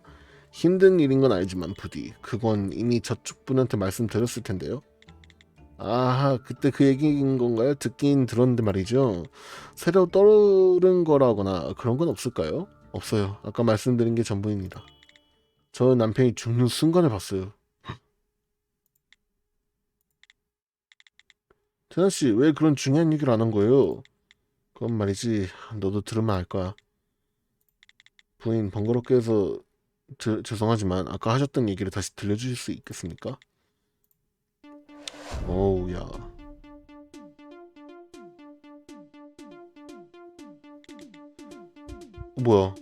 A: 힘든 일인 건 알지만 부디 그건 이미 저쪽 분한테 말씀드렸을 텐데요. 아, 그때 그 얘기인 건가요? 듣긴 들었는데 말이죠. 새로 떠오른 거라거나 그런 건 없을까요? 없어요. 아까 말씀드린 게 전부입니다. 저 남편이 죽는 순간을 봤어요. 태나 씨, 왜 그런 중요한 얘기를 안 한 거예요? 그건 말이지. 너도 들으면 알 거야. 부인 번거롭게 해서 죄송하지만 아까 하셨던 얘기를 다시 들려주실 수 있겠습니까? 어우, 야. 뭐야?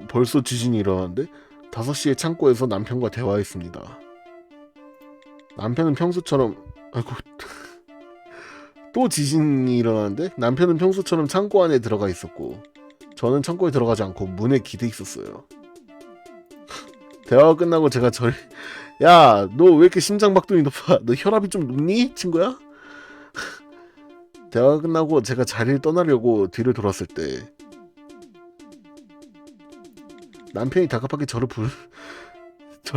A: 벌써 지진이 일어났는데? 5시에 창고에서 남편과 대화했습니다. 남편은 평소처럼 아이고 또 지진이 일어났는데 남편은 평소처럼 창고 안에 들어가 있었고 저는 창고에 들어가지 않고 문에 기대 있었어요. 대화가 끝나고 제가 야, 너 왜 이렇게 심장박동이 높아? 너 혈압이 좀 높니? 친구야? 대화가 끝나고 제가 자리를 떠나려고 뒤를 돌았을 때 남편이 다급하게 저를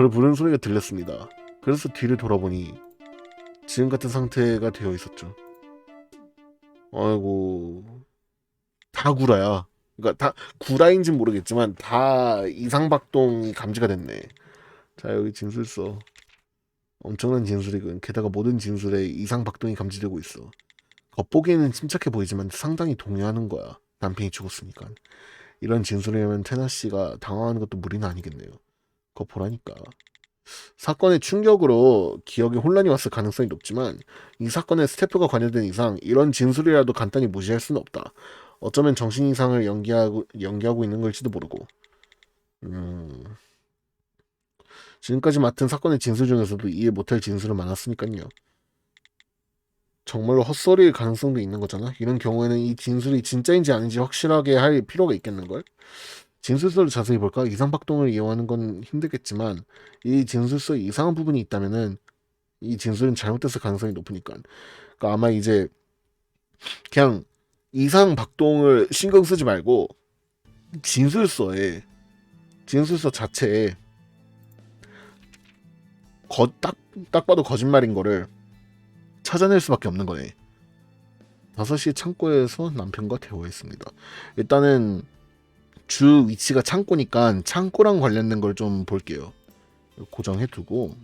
A: 부르는 소리가 들렸습니다. 그래서 뒤를 돌아보니 지금 같은 상태가 되어 있었죠. 아이고, 다 구라야. 그러니까 다 구라인진 모르겠지만 다 이상박동이 감지가 됐네. 자, 여기 진술서. 엄청난 진술이군. 게다가 모든 진술에 이상박동이 감지되고 있어. 겉보기에는 침착해 보이지만 상당히 동요하는 거야. 남편이 죽었으니까. 이런 진술이라면 테나 씨가 당황하는 것도 무리는 아니겠네요. 그거 보라니까. 사건의 충격으로 기억에 혼란이 왔을 가능성이 높지만 이 사건에 스태프가 관여된 이상 이런 진술이라도 간단히 무시할 수는 없다. 어쩌면 정신 이상을 연기하고 있는 걸지도 모르고. 음, 지금까지 맡은 사건의 진술 중에서도 이해 못할 진술은 많았으니까요. 정말로 헛소리일 가능성도 있는 거잖아. 이런 경우에는 이 진술이 진짜인지 아닌지 확실하게 할 필요가 있겠는걸? 진술서를 자세히 볼까? 이상박동을 이용하는 건 힘들겠지만 이 진술서에 이상한 부분이 있다면은 이 진술은 잘못됐을 가능성이 높으니까. 그러니까 아마 이제 그냥 이상박동을 신경 쓰지 말고 진술서에 진술서 자체에 딱 봐도 거짓말인 거를 찾아낼 수밖에 없는 거네. 5시 창고에서 남편과 대화했습니다. 일단은 주 위치가 창고니까 창고랑 관련된 걸 좀 볼게요. 고정해두고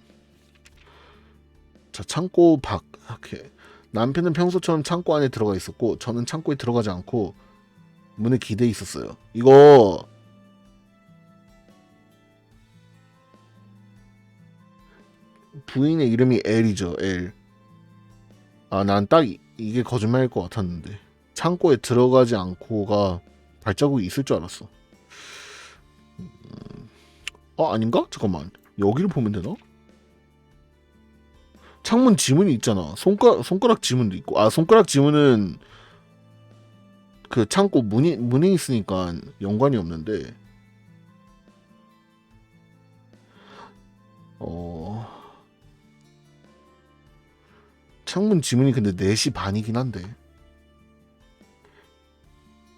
A: 자 창고 밖 이렇게 남편은 평소처럼 창고 안에 들어가 있었고 저는 창고에 들어가지 않고 문에 기대에 있었어요. 이거 부인의 이름이 L이죠. L. 아, 난 딱 이게 거짓말일 것 같았는데 창고에 들어가지 않고가 발자국이 있을 줄 알았어. 아닌가? 잠깐만. 여기를 보면 되나? 창문 지문이 있잖아. 손가락 지문도 있고. 아, 손가락 지문은 그 창고 문에 있으니까 연관이 없는데. 어, 창문 지문이 근데 4시 반이긴 한데.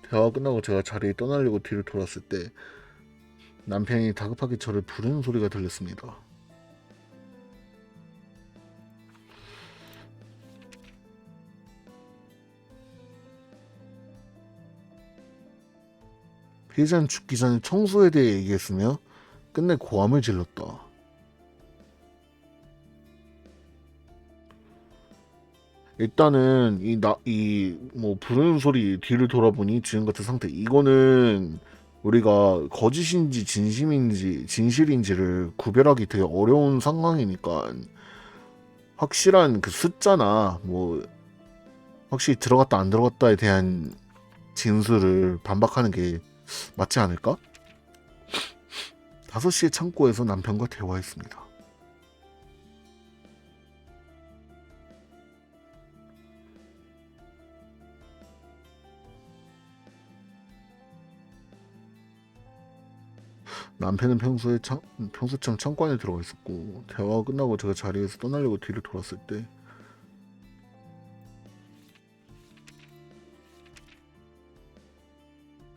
A: 대화 끝나고 제가 자리에 떠나려고 뒤를 돌았을 때 남편이 다급하게 저를 부르는 소리가 들렸습니다. 피해자는 죽기 전에 청소에 대해 얘기했으며 끝내 고함을 질렀다. 일단은 이 뭐 부르는 소리 뒤를 돌아보니 지금 같은 상태. 이거는 우리가 거짓인지 진심인지 진실인지를 구별하기 되게 어려운 상황이니까 확실한 그 숫자나 뭐 확실히 들어갔다 안 들어갔다에 대한 진술을 반박하는 게 맞지 않을까? 5시에 창고에서 남편과 대화했습니다. 남편은 평소처럼 창고 안에 들어가 있었고 대화가 끝나고 제가 자리에서 떠나려고 뒤를 돌았을 때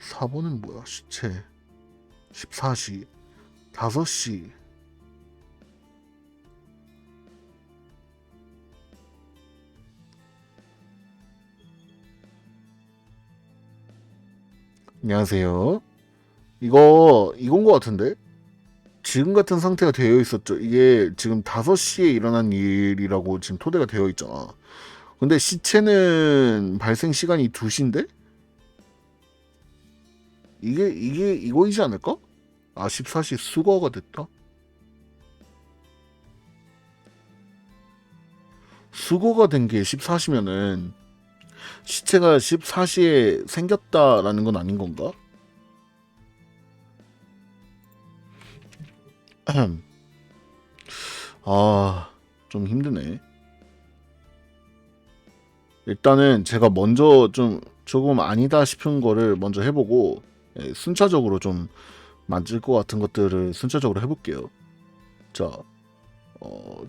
A: 4번은 뭐야? 시체 14시 5시 안녕하세요. 이건 거 같은데? 지금 같은 상태가 되어 있었죠. 이게 지금 5시에 일어난 일이라고 지금 토대가 되어 있잖아. 근데 시체는 발생 시간이 2시인데? 이게 이거이지 않을까? 아, 14시 수거가 됐다? 수거가 된 게 14시면은 시체가 14시에 생겼다라는 건 아닌 건가? 아, 좀 힘드네. 일단은 제가 먼저 좀 조금 아니다 싶은 거를 먼저 해보고 순차적으로 좀 만질 것 같은 것들을 순차적으로 해볼게요. 자,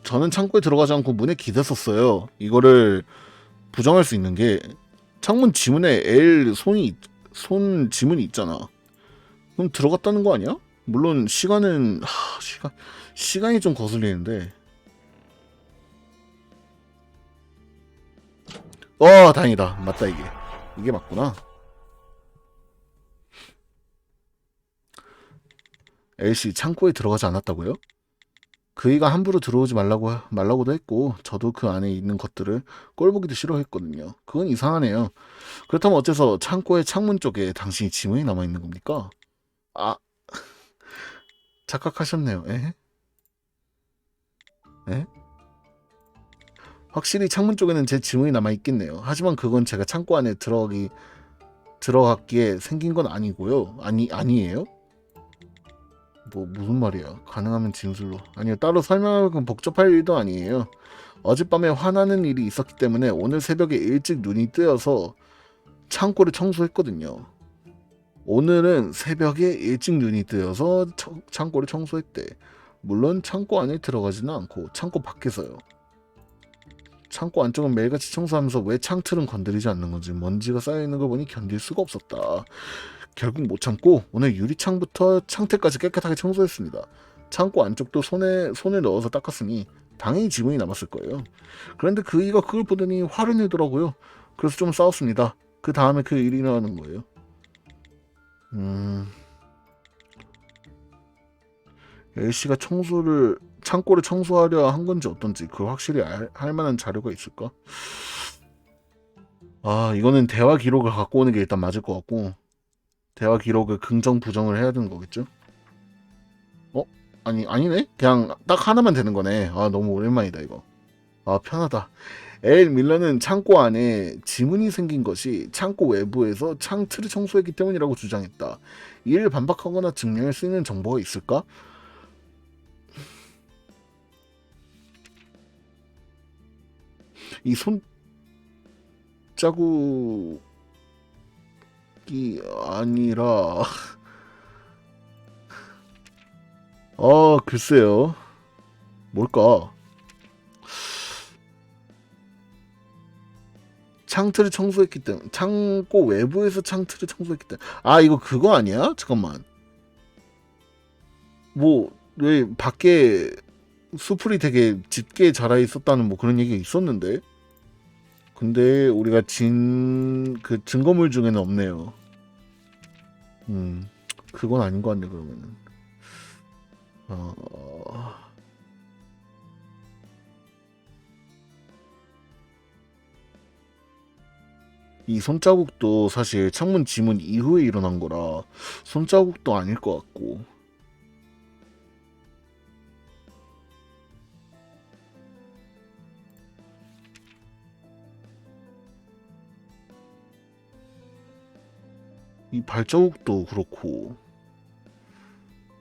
A: 저는 창고에 들어가지 않고 문에 기댔었어요. 이거를 부정할 수 있는 게 창문 지문에 손 지문이 있잖아. 그럼 들어갔다는 거 아니야? 물론 시간은 시간이 좀 거슬리는데. 다행이다. 맞다 이게 맞구나. L씨 창고에 들어가지 않았다고요? 그이가 함부로 들어오지 말라고도 했고 저도 그 안에 있는 것들을 꼴보기도 싫어했거든요. 그건 이상하네요. 그렇다면 어째서 창고의 창문 쪽에 당신이 지문이 남아 있는 겁니까? 아, 착각하셨네요. 에? 에? 확실히 창문 쪽에는 제 지문이 남아 있겠네요. 하지만 그건 제가 창고 안에 들어갔기에 생긴 건 아니고요. 아니에요? 뭐 무슨 말이야? 가능하면 진술로. 아니요, 따로 설명하면 복잡할 일도 아니에요. 어젯밤에 화나는 일이 있었기 때문에 오늘 새벽에 일찍 눈이 뜨여서 창고를 청소했거든요. 오늘은 새벽에 일찍 눈이 뜨여서 창고를 청소했대. 물론 창고 안에 들어가지는 않고 창고 밖에서요. 창고 안쪽은 매일같이 청소하면서 왜 창틀은 건드리지 않는 건지 먼지가 쌓여있는 걸 보니 견딜 수가 없었다. 결국 못 참고 오늘 유리창부터 창틀까지 깨끗하게 청소했습니다. 창고 안쪽도 손을 넣어서 닦았으니 당연히 지문이 남았을 거예요. 그런데 그이가 그걸 보더니 화를 내더라고요. 그래서 좀 싸웠습니다. 그 다음에 그 일이 일어나는 거예요. A씨가 창고를 청소하려 한 건지 어떤지 그걸 확실히 할 만한 자료가 있을까? 아, 이거는 대화 기록을 갖고 오는 게 일단 맞을 것 같고, 대화 기록을 긍정 부정을 해야 되는 거겠죠? 어? 아니네? 그냥 딱 하나만 되는 거네. 아, 너무 오랜만이다 이거. 아, 편하다. 엘 밀러는 창고 안에 지문이 생긴 것이 창고 외부에서 창틀을 청소했기 때문이라고 주장했다. 이를 반박하거나 증명할 수 있는 정보가 있을까? 이 손자국이 아니라 글쎄요. 뭘까? 창틀을 청소했기 때문에 창고 외부에서 창틀을 청소했기 때문에 이거 그거 아니야? 잠깐만. 뭐 왜 밖에 수풀이 되게 짙게 자라 있었다는 뭐 그런 얘기가 있었는데 근데 우리가 그 증거물 중에는 없네요. 그건 아닌 것 같네 그러면은. 어... 이 손자국도 사실 창문 지문 이후에 일어난 거라 손자국도 아닐 것 같고 이 발자국도 그렇고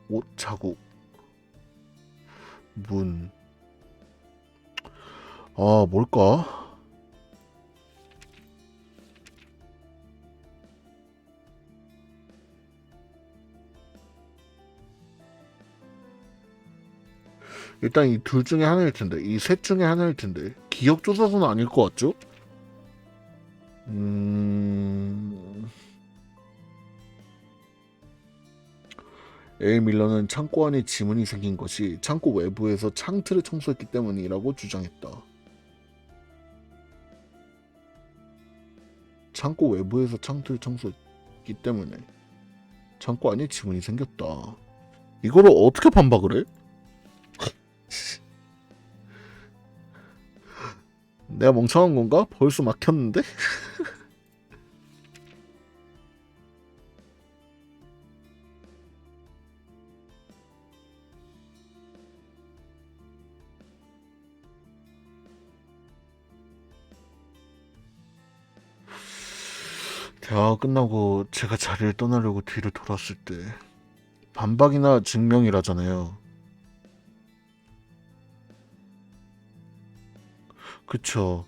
A: 옷 자국 문 뭘까? 일단 이 둘 중에 하나일 텐데 이 셋 중에 하나일 텐데 기억 조사서는 아닐 것 같죠? 에일 밀러는 창고 안에 지문이 생긴 것이 창고 외부에서 창틀을 청소했기 때문이라고 주장했다. 창고 외부에서 창틀을 청소했기 때문에 창고 안에 지문이 생겼다. 이거를 어떻게 반박을 해? 내가 멍청한 건가? 벌써 막혔는데? 대화가 끝나고 제가 자리를 떠나려고 뒤를 돌았을 때 반박이나 증명이라잖아요. 그쵸.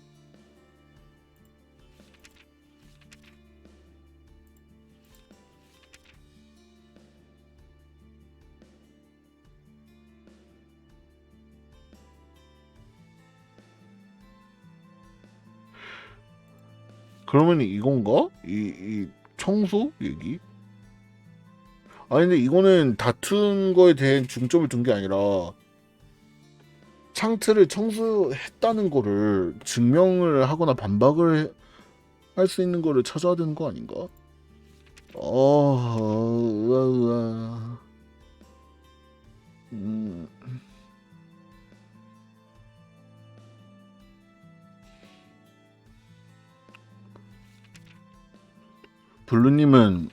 A: 그러면 이건가? 이 청소 얘기? 아니 근데 이거는 다툰 거에 대한 중점을 둔 게 아니라 창틀을 청소했다는 거를 증명을 하거나 반박을 할 수 있는 거를 찾아야 되는 거 아닌가? 으아. 음, 블루님은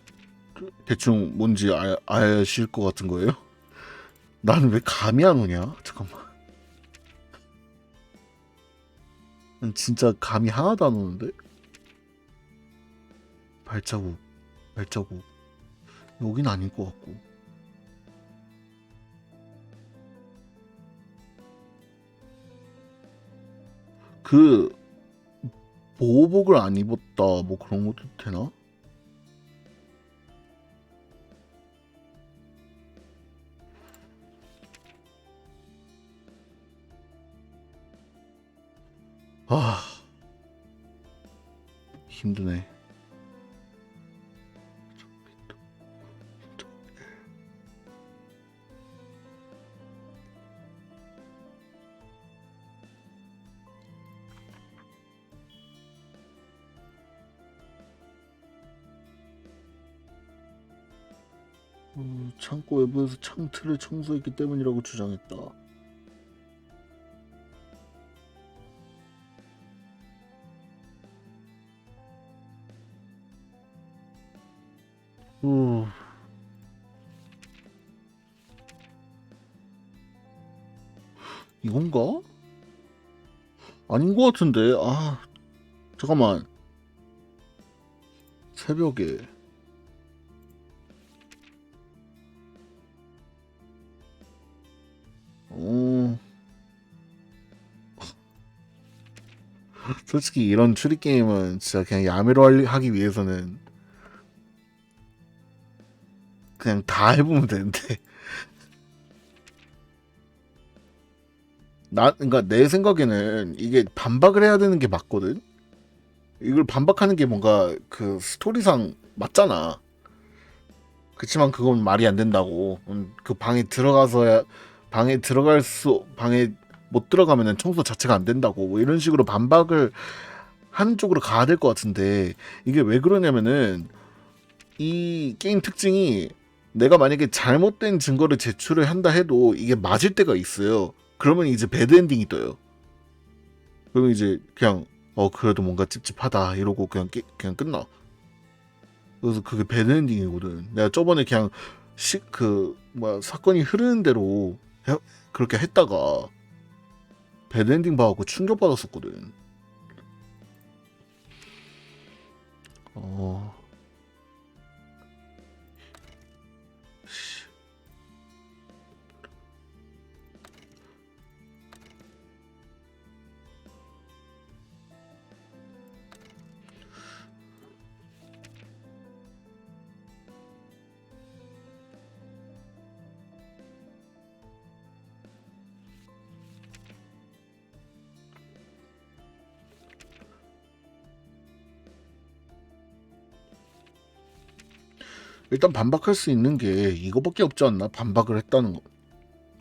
A: 대충 뭔지 아실 것 같은 거예요? 나는 왜 감이 안 오냐? 잠깐만. 난 진짜 감이 하나도 안 오는데? 발자국, 발자국. 여긴 아닌 것 같고. 그 보호복을 안 입었다 뭐 그런 것도 되나? 아 힘드네. 창고 외부에서 창틀을 청소했기 때문이라고 주장했다. 어, 이건가? 아닌 것 같은데. 아 잠깐만. 새벽에 어 솔직히 이런 추리 게임은 진짜 그냥 야매로 하기 위해서는 그냥 다 해보면 되는데 나 그러니까 내 생각에는 이게 반박을 해야 되는 게 맞거든. 이걸 반박하는 게 뭔가 그 스토리상 맞잖아. 그치만 그건 말이 안 된다고. 그 방에 들어가서야 방에 못 들어가면은 청소 자체가 안 된다고. 뭐 이런 식으로 반박을 하는 쪽으로 가야 될 것 같은데 이게 왜 그러냐면은 이 게임 특징이 내가 만약에 잘못된 증거를 제출을 한다 해도 이게 맞을 때가 있어요. 그러면 이제 배드 엔딩이 떠요. 그러면 이제 그냥 그래도 뭔가 찝찝하다 이러고 그냥 끝나. 그래서 그게 배드 엔딩이거든. 내가 저번에 그냥 사건이 흐르는 대로 그렇게 했다가 배드 엔딩 봐갖고 충격 받았었거든. 어. 일단 반박할 수 있는 게 이거밖에 없지 않나? 반박을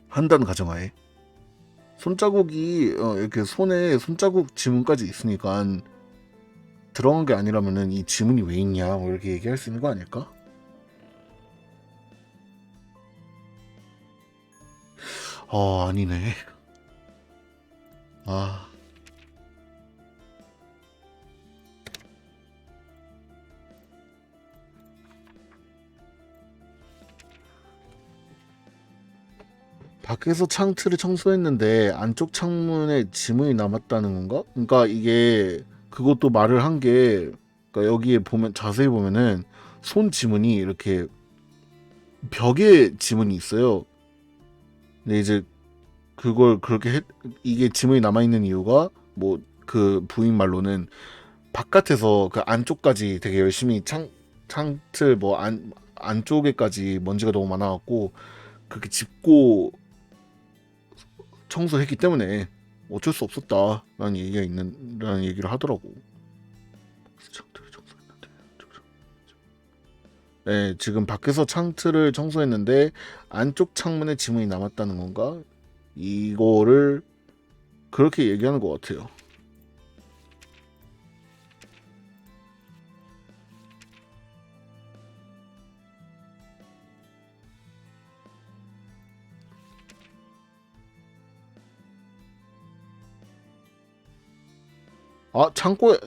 A: 한다는 가정하에 손자국이 이렇게 손에 손자국 지문까지 있으니까 들어간 게 아니라면은 이 지문이 왜 있냐 뭐 이렇게 얘기할 수 있는 거 아닐까? 아니네. 아, 밖에서 창틀을 청소했는데 안쪽 창문에 지문이 남았다는 건가? 그러니까 이게 그것도 말을 한 게, 그러니까 여기에 보면 자세히 보면은 손 지문이 이렇게 벽에 지문이 있어요. 근데 이제 그걸 그렇게 이게 지문이 남아 있는 이유가 뭐 그 부인 말로는 바깥에서 그 안쪽까지 되게 열심히 창틀 뭐 안쪽에까지 먼지가 너무 많아갖고 그렇게 짚고 청소했기 때문에 어쩔 수 없었다라는 얘기가 있는라는 얘기를 하더라고. 창틀을 청소했는데. 네, 지금 밖에서 창틀을 청소했는데 안쪽 창문에 지문이 남았다는 건가? 이거를 그렇게 얘기하는 것 같아요. 창고에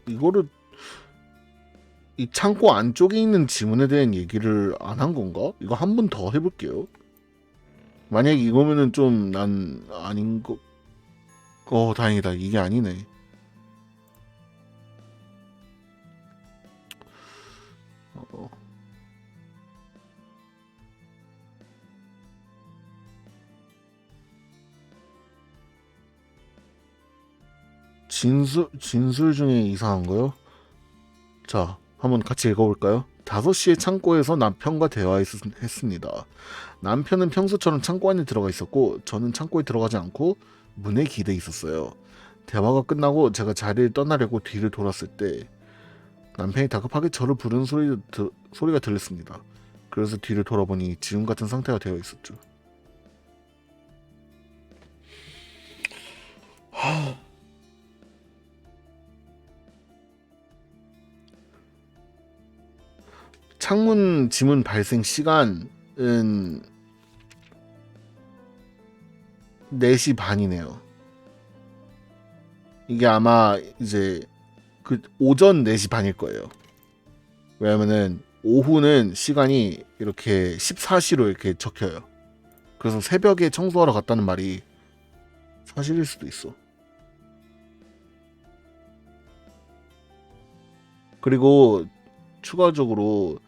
A: 이거를 이 창고 안쪽에 있는 지문에 대한 얘기를 안 한 건가? 이거 한 번 더 해볼게요. 만약 이거면은 좀 난 아닌 거. 다행이다. 이게 아니네. 어, 진술 중에 이상한 거요? 자, 한번 같이 읽어볼까요? 5시에 창고에서 남편과 대화했습니다. 남편은 평소처럼 창고 안에 들어가 있었고 저는 창고에 들어가지 않고 문에 기대 있었어요. 대화가 끝나고 제가 자리를 떠나려고 뒤를 돌았을 때 남편이 다급하게 저를 부르는 소리가 들렸습니다. 그래서 뒤를 돌아보니 지금 같은 상태가 되어 있었죠. 창문 지문 발생 시간은 4시 반이네요. 이게 아마 이제 그 오전 4시 반일 거예요. 왜냐면은 오후는 시간이 이렇게 14시로 이렇게 적혀요. 그래서 새벽에 청소하러 갔다는 말이 사실일 수도 있어. 그리고 추가적으로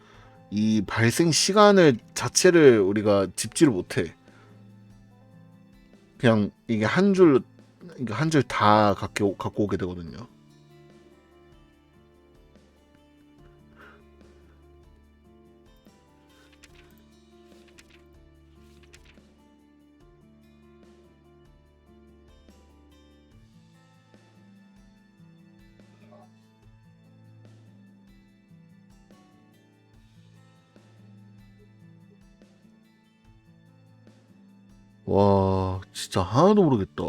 A: 이 발생 시간을 자체를 우리가 짚지를 못해. 그냥 이게 한 줄 다 갖고 오게 되거든요. 와, 진짜 하나도 모르겠다.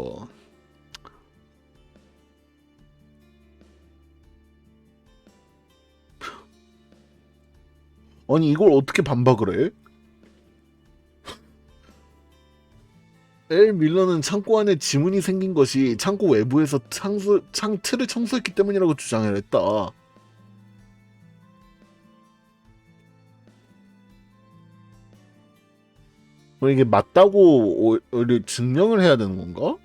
A: 아니, 이걸 어떻게 반박을 해? 엘 밀러는 창고 안에 지문이 생긴 것이 창고 외부에서 창틀을 청소했기 때문이라고 주장을 했다. 그럼 이게 맞다고 오히려 증명을 해야 되는 건가?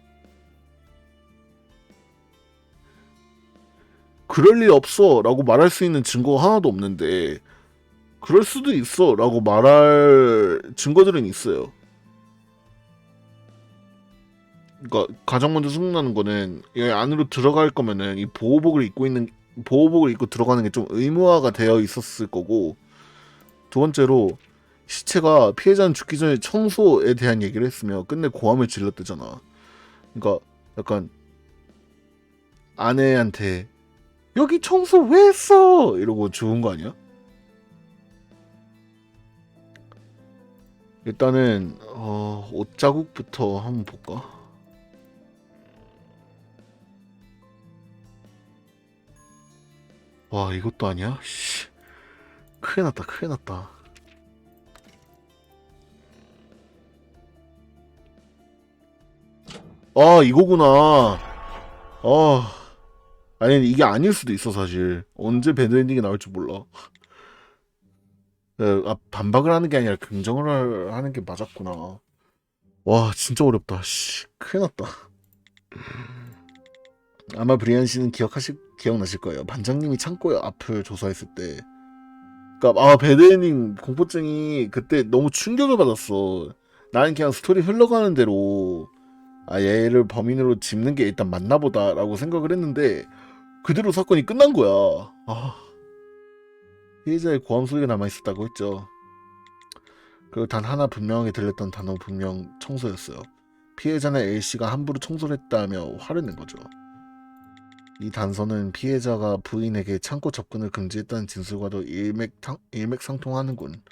A: 그럴 리 없어 라고 말할 수 있는 증거가 하나도 없는데 그럴 수도 있어 라고 말할 증거들은 있어요. 그러니까 가장 먼저 생각나는 거는 이 안으로 들어갈 거면은 이 보호복을 입고 들어가는 게 좀 의무화가 되어 있었을 거고, 두 번째로 시체가 피해자는 죽기 전에 청소에 대한 얘기를 했으며 끝내 고함을 질렀대잖아. 그러니까 약간 아내한테 여기 청소 왜 했어 이러고 죽은 거 아니야? 일단은 옷자국부터 한번 볼까? 와, 이것도 아니야? 씨, 큰일 났다, 큰일 났다. 아, 이거구나. 아, 아니, 이게 아닐 수도 있어, 사실. 언제 배드엔딩이 나올지 몰라. 반박을 하는 게 아니라 긍정을 하는 게 맞았구나. 와, 진짜 어렵다. 씨, 큰일 났다. 아마 브리안 씨는 기억나실 거예요. 반장님이 창고에 앞을 조사했을 때. 그니까, 배드엔딩 공포증이 그때 너무 충격을 받았어. 나는 그냥 스토리 흘러가는 대로, 얘를 범인으로 짚는 게 일단 맞나 보다라고 생각을 했는데, 그대로 사건이 끝난 거야. 피해자의 고함 소리가 남아있었다고 했죠. 그리고 단 하나 분명하게 들렸던 단어 분명 청소였어요. 피해자는 A씨가 함부로 청소를 했다며 화를 낸 거죠. 이 단서는 피해자가 부인에게 창고 접근을 금지했다는 진술과도 일맥상통하는군.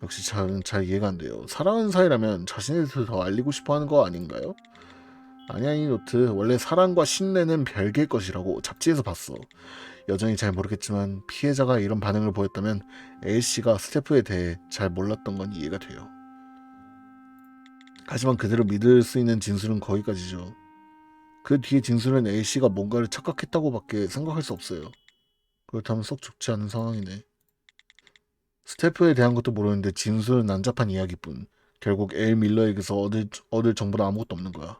A: 역시 잘 이해가 안 돼요. 사랑하는 사이라면 자신에 대해서 더 알리고 싶어 하는 거 아닌가요? 아니 노트. 원래 사랑과 신뢰는 별개의 것이라고 잡지에서 봤어. 여전히 잘 모르겠지만 피해자가 이런 반응을 보였다면 A씨가 스태프에 대해 잘 몰랐던 건 이해가 돼요. 하지만 그대로 믿을 수 있는 진술은 거기까지죠. 그 뒤에 진술은 A씨가 뭔가를 착각했다고밖에 생각할 수 없어요. 그렇다면 썩 좋지 않은 상황이네. 스태프에 대한 것도 모르는데 진술은 난잡한 이야기뿐. 결국 엘 밀러에게서 얻을 정보는 아무것도 없는 거야.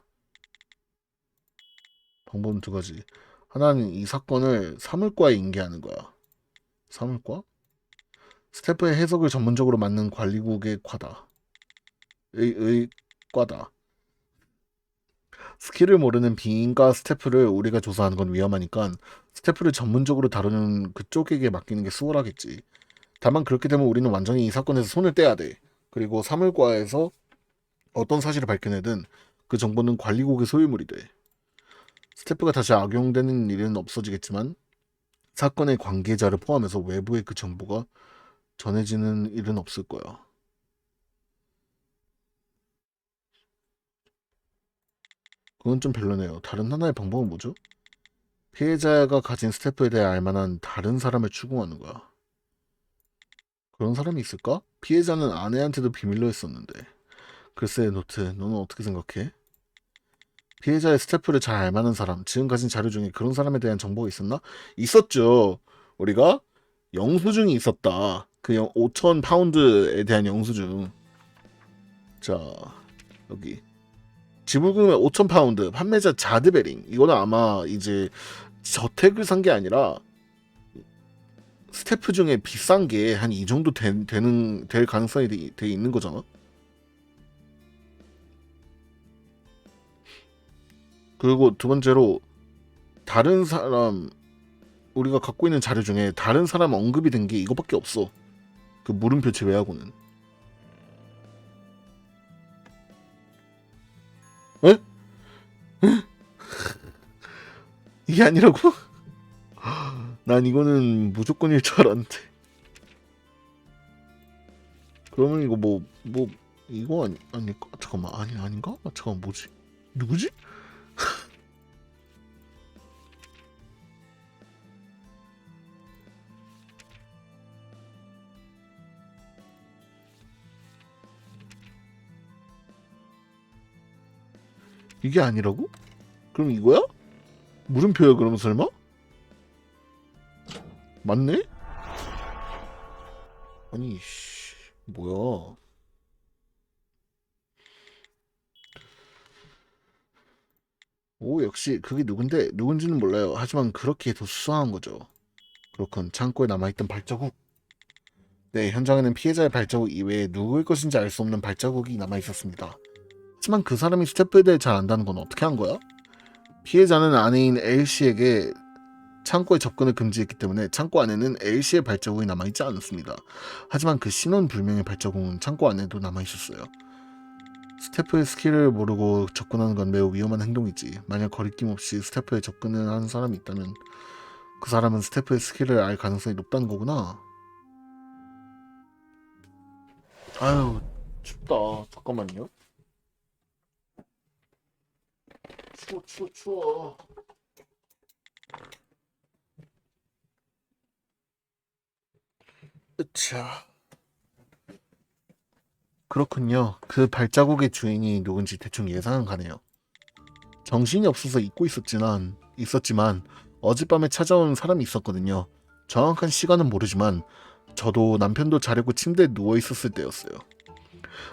A: 방법은 두 가지. 하나는 이 사건을 사물과에 인계하는 거야. 사물과? 스태프의 해석을 전문적으로 맡는 관리국의 과다. 스킬을 모르는 비인가 스태프를 우리가 조사하는 건 위험하니까 스태프를 전문적으로 다루는 그쪽에게 맡기는 게 수월하겠지. 다만 그렇게 되면 우리는 완전히 이 사건에서 손을 떼야 돼. 그리고 사물과에서 어떤 사실을 밝혀내든 그 정보는 관리국의 소유물이 돼. 스태프가 다시 악용되는 일은 없어지겠지만 사건의 관계자를 포함해서 외부에 그 정보가 전해지는 일은 없을 거야. 그건 좀 별로네요. 다른 하나의 방법은 뭐죠? 피해자가 가진 스태프에 대해 알만한 다른 사람을 추궁하는 거야. 그런 사람이 있을까? 피해자는 아내한테도 비밀로 했었는데. 글쎄, 노트, 너는 어떻게 생각해? 피해자의 스태프를 잘 알만한 사람, 지금 가진 자료 중에 그런 사람에 대한 정보가 있었나? 있었죠. 우리가 영수증이 있었다. 그 5천 파운드에 대한 영수증. 자, 여기. 지불금액 5천 파운드, 판매자 자드베링. 이거는 아마 이제 저택을 산 게 아니라 스태프 중에 비싼 게 한 이 정도 될 가능성이 돼 있는 거잖아. 그리고 두 번째로 다른 사람 우리가 갖고 있는 자료 중에 다른 사람 언급이 된 게 이거밖에 없어. 그 물음표 제외하고는. 에? 이게 아니라고? 난 이거는 무조건일 줄 알았는데. 그러면 이거 이거 아닐까? 잠깐만 아닌가? 잠깐만 뭐지? 누구지? 이게 아니라고? 그럼 이거야? 물음표야 그럼 설마? 맞네? 아니 씨 뭐야? 오 역시 그게 누군지는 몰라요. 하지만 그렇게 더 수상한 거죠. 그렇군 창고에 남아있던 발자국. 네 현장에는 피해자의 발자국 이외에 누구의 것인지 알 수 없는 발자국이 남아있었습니다. 하지만 그 사람이 스태프에 대해 잘 안다는 건 어떻게 한 거야? 피해자는 아내인 L씨에게 창고에 접근을 금지했기 때문에 창고 안에는 L씨의 발자국이 남아있지 않았습니다. 하지만 그 신원 불명의 발자국은 창고 안에도 남아있었어요. 스태프의 스킬을 모르고 접근하는 건 매우 위험한 행동이지. 만약 거리낌 없이 스태프에 접근을 하는 사람이 있다면 그 사람은 스태프의 스킬을 알 가능성이 높다는 거구나. 아유 춥다. 잠깐만요. 추워. 으차. 그렇군요. 그 발자국의 주인이 누군지 대충 예상은 가네요. 정신이 없어서 잊고 있었지만 어젯밤에 찾아온 사람이 있었거든요. 정확한 시간은 모르지만 저도 남편도 자려고 침대에 누워 있었을 때였어요.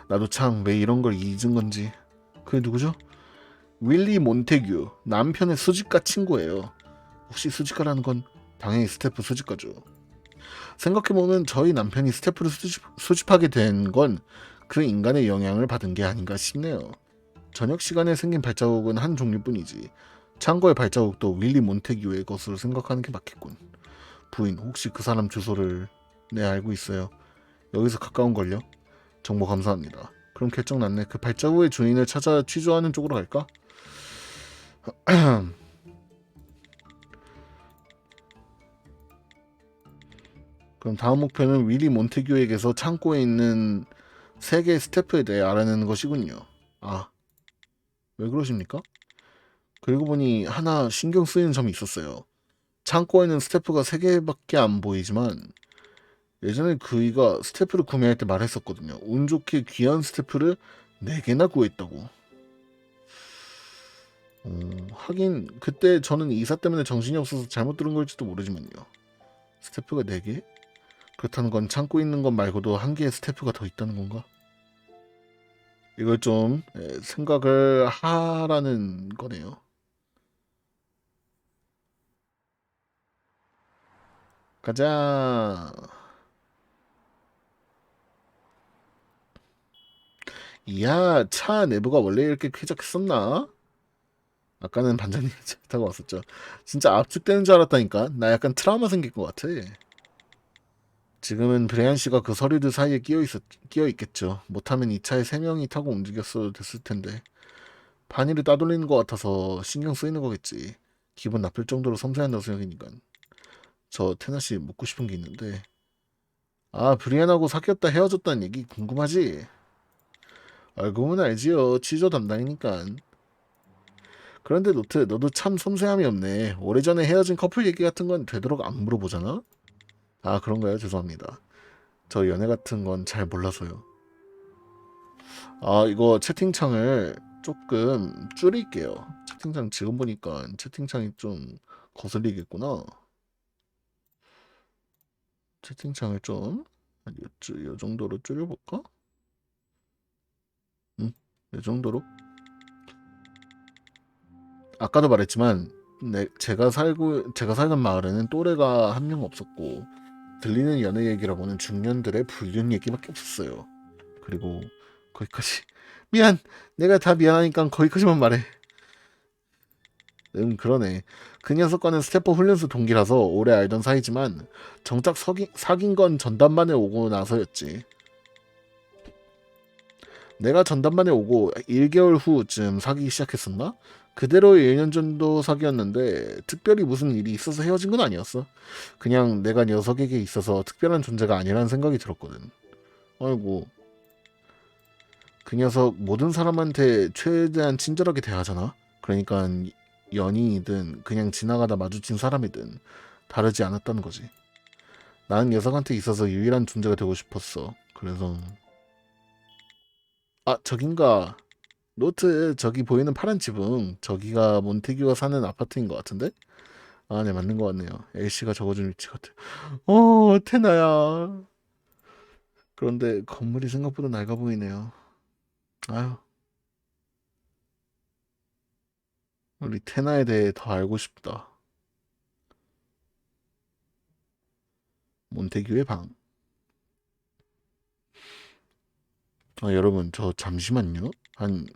A: 나도 참 왜 이런 걸 잊은 건지. 그게 누구죠? 윌리 몬테규, 남편의 수집가 친구예요. 혹시 수집가라는 건 당연히 스태프 수집가죠. 생각해보면 저희 남편이 스태프를 수집하게 된 건 그 인간의 영향을 받은 게 아닌가 싶네요. 저녁 시간에 생긴 발자국은 한 종류뿐이지. 창고의 발자국도 윌리 몬테규의 것으로 생각하는 게 맞겠군. 부인, 혹시 그 사람 주소를 네 알고 있어요. 여기서 가까운걸요? 정보 감사합니다. 그럼 결정 났네. 그 발자국의 주인을 찾아 취조하는 쪽으로 갈까? 그럼 다음 목표는 윌리 몬테규에게서 창고에 있는 세 개의 스태프에 대해 알아내는 것이군요. 아, 왜 그러십니까? 그리고 보니 하나 신경 쓰이는 점이 있었어요. 창고에는 스태프가 3개밖에 안 보이지만 예전에 그이가 스태프를 구매할 때 말했었거든요. 운 좋게 귀한 스태프를 4개나 구했다고. 하긴 그때 저는 이사 때문에 정신이 없어서 잘못 들은 걸지도 모르지만요. 스태프가 4개? 그렇다는 건 창고에 있는 것 말고도 한 개의 스태프가 더 있다는 건가? 이걸 좀 생각을 하라는 거네요. 가자. 이야, 차 내부가 원래 이렇게 쾌적했었나? 아까는 반장님이 타고 왔었죠. 진짜 압축되는 줄 알았다니까. 나 약간 트라우마 생길 것 같아. 지금은 브레안 씨가 그 서류들 사이에 끼어 있겠죠. 못하면 이 차에 3명이 타고 움직였어도 됐을 텐데. 반일을 따돌리는 것 같아서 신경 쓰이는 거겠지. 기분 나쁠 정도로 섬세한 녀석이니까. 저 테나 씨 묻고 싶은 게 있는데. 아, 브리안하고 사귀었다 헤어졌다는 얘기 궁금하지? 알고 보면 알지요. 취조 담당이니까. 그런데 노트, 너도 참 섬세함이 없네. 오래전에 헤어진 커플 얘기 같은 건 되도록 안 물어보잖아? 아, 그런가요? 죄송합니다. 저 연애 같은 건 잘 몰라서요. 아, 이거 채팅창을 조금 줄일게요. 채팅창 지금 보니까 채팅창이 좀 거슬리겠구나. 채팅창을 좀, 요 정도로 줄여볼까? 이 정도로? 아까도 말했지만, 네, 제가 살던 마을에는 또래가 한 명 없었고, 들리는 연애 얘기라고는 중년들의 불륜 얘기밖에 없었어요. 그리고 거기까지 미안 내가 다 미안하니까 거기까지만 말해. 그러네. 그 녀석과는 스태퍼 훈련소 동기라서 오래 알던 사이지만 정작 사귄 건 전담반에 오고 나서였지. 내가 전담반에 오고 1개월 후쯤 사귀기 시작했었나? 그대로 1년 정도 사귀었는데 특별히 무슨 일이 있어서 헤어진 건 아니었어. 그냥 내가 녀석에게 있어서 특별한 존재가 아니라는 생각이 들었거든. 아이고, 그 녀석 모든 사람한테 최대한 친절하게 대하잖아. 그러니까 연인이든 그냥 지나가다 마주친 사람이든 다르지 않았다는 거지. 나는 녀석한테 있어서 유일한 존재가 되고 싶었어. 그래서 아 저긴가 노트 저기 보이는 파란 지붕 저기가 몬테규가 사는 아파트인 것 같은데? 아 네 맞는 것 같네요. L씨가 적어준 위치 같아. 테나야. 그런데 건물이 생각보다 낡아 보이네요. 아유 우리 테나에 대해 더 알고 싶다. 몬테규의 방. 아, 여러분, 저 잠시만요. 한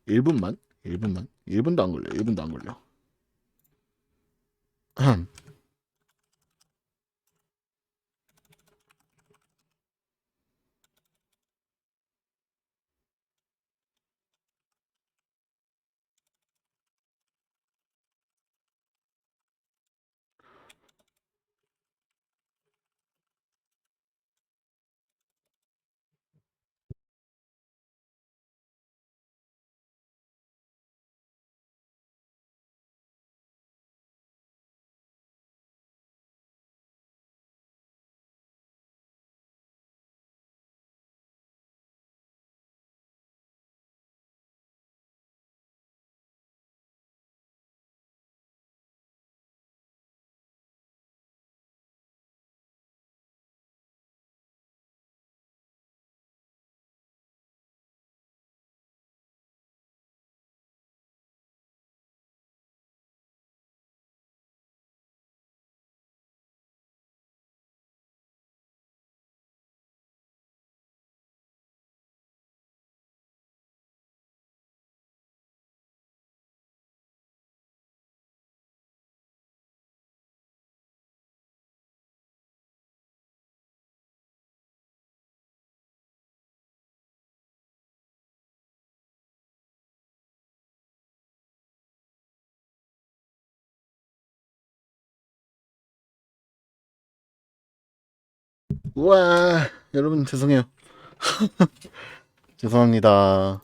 A: 1분만? 1분만? 1분도 안 걸려. 1분도 안 걸려. 우와, 여러분 죄송해요. 죄송합니다.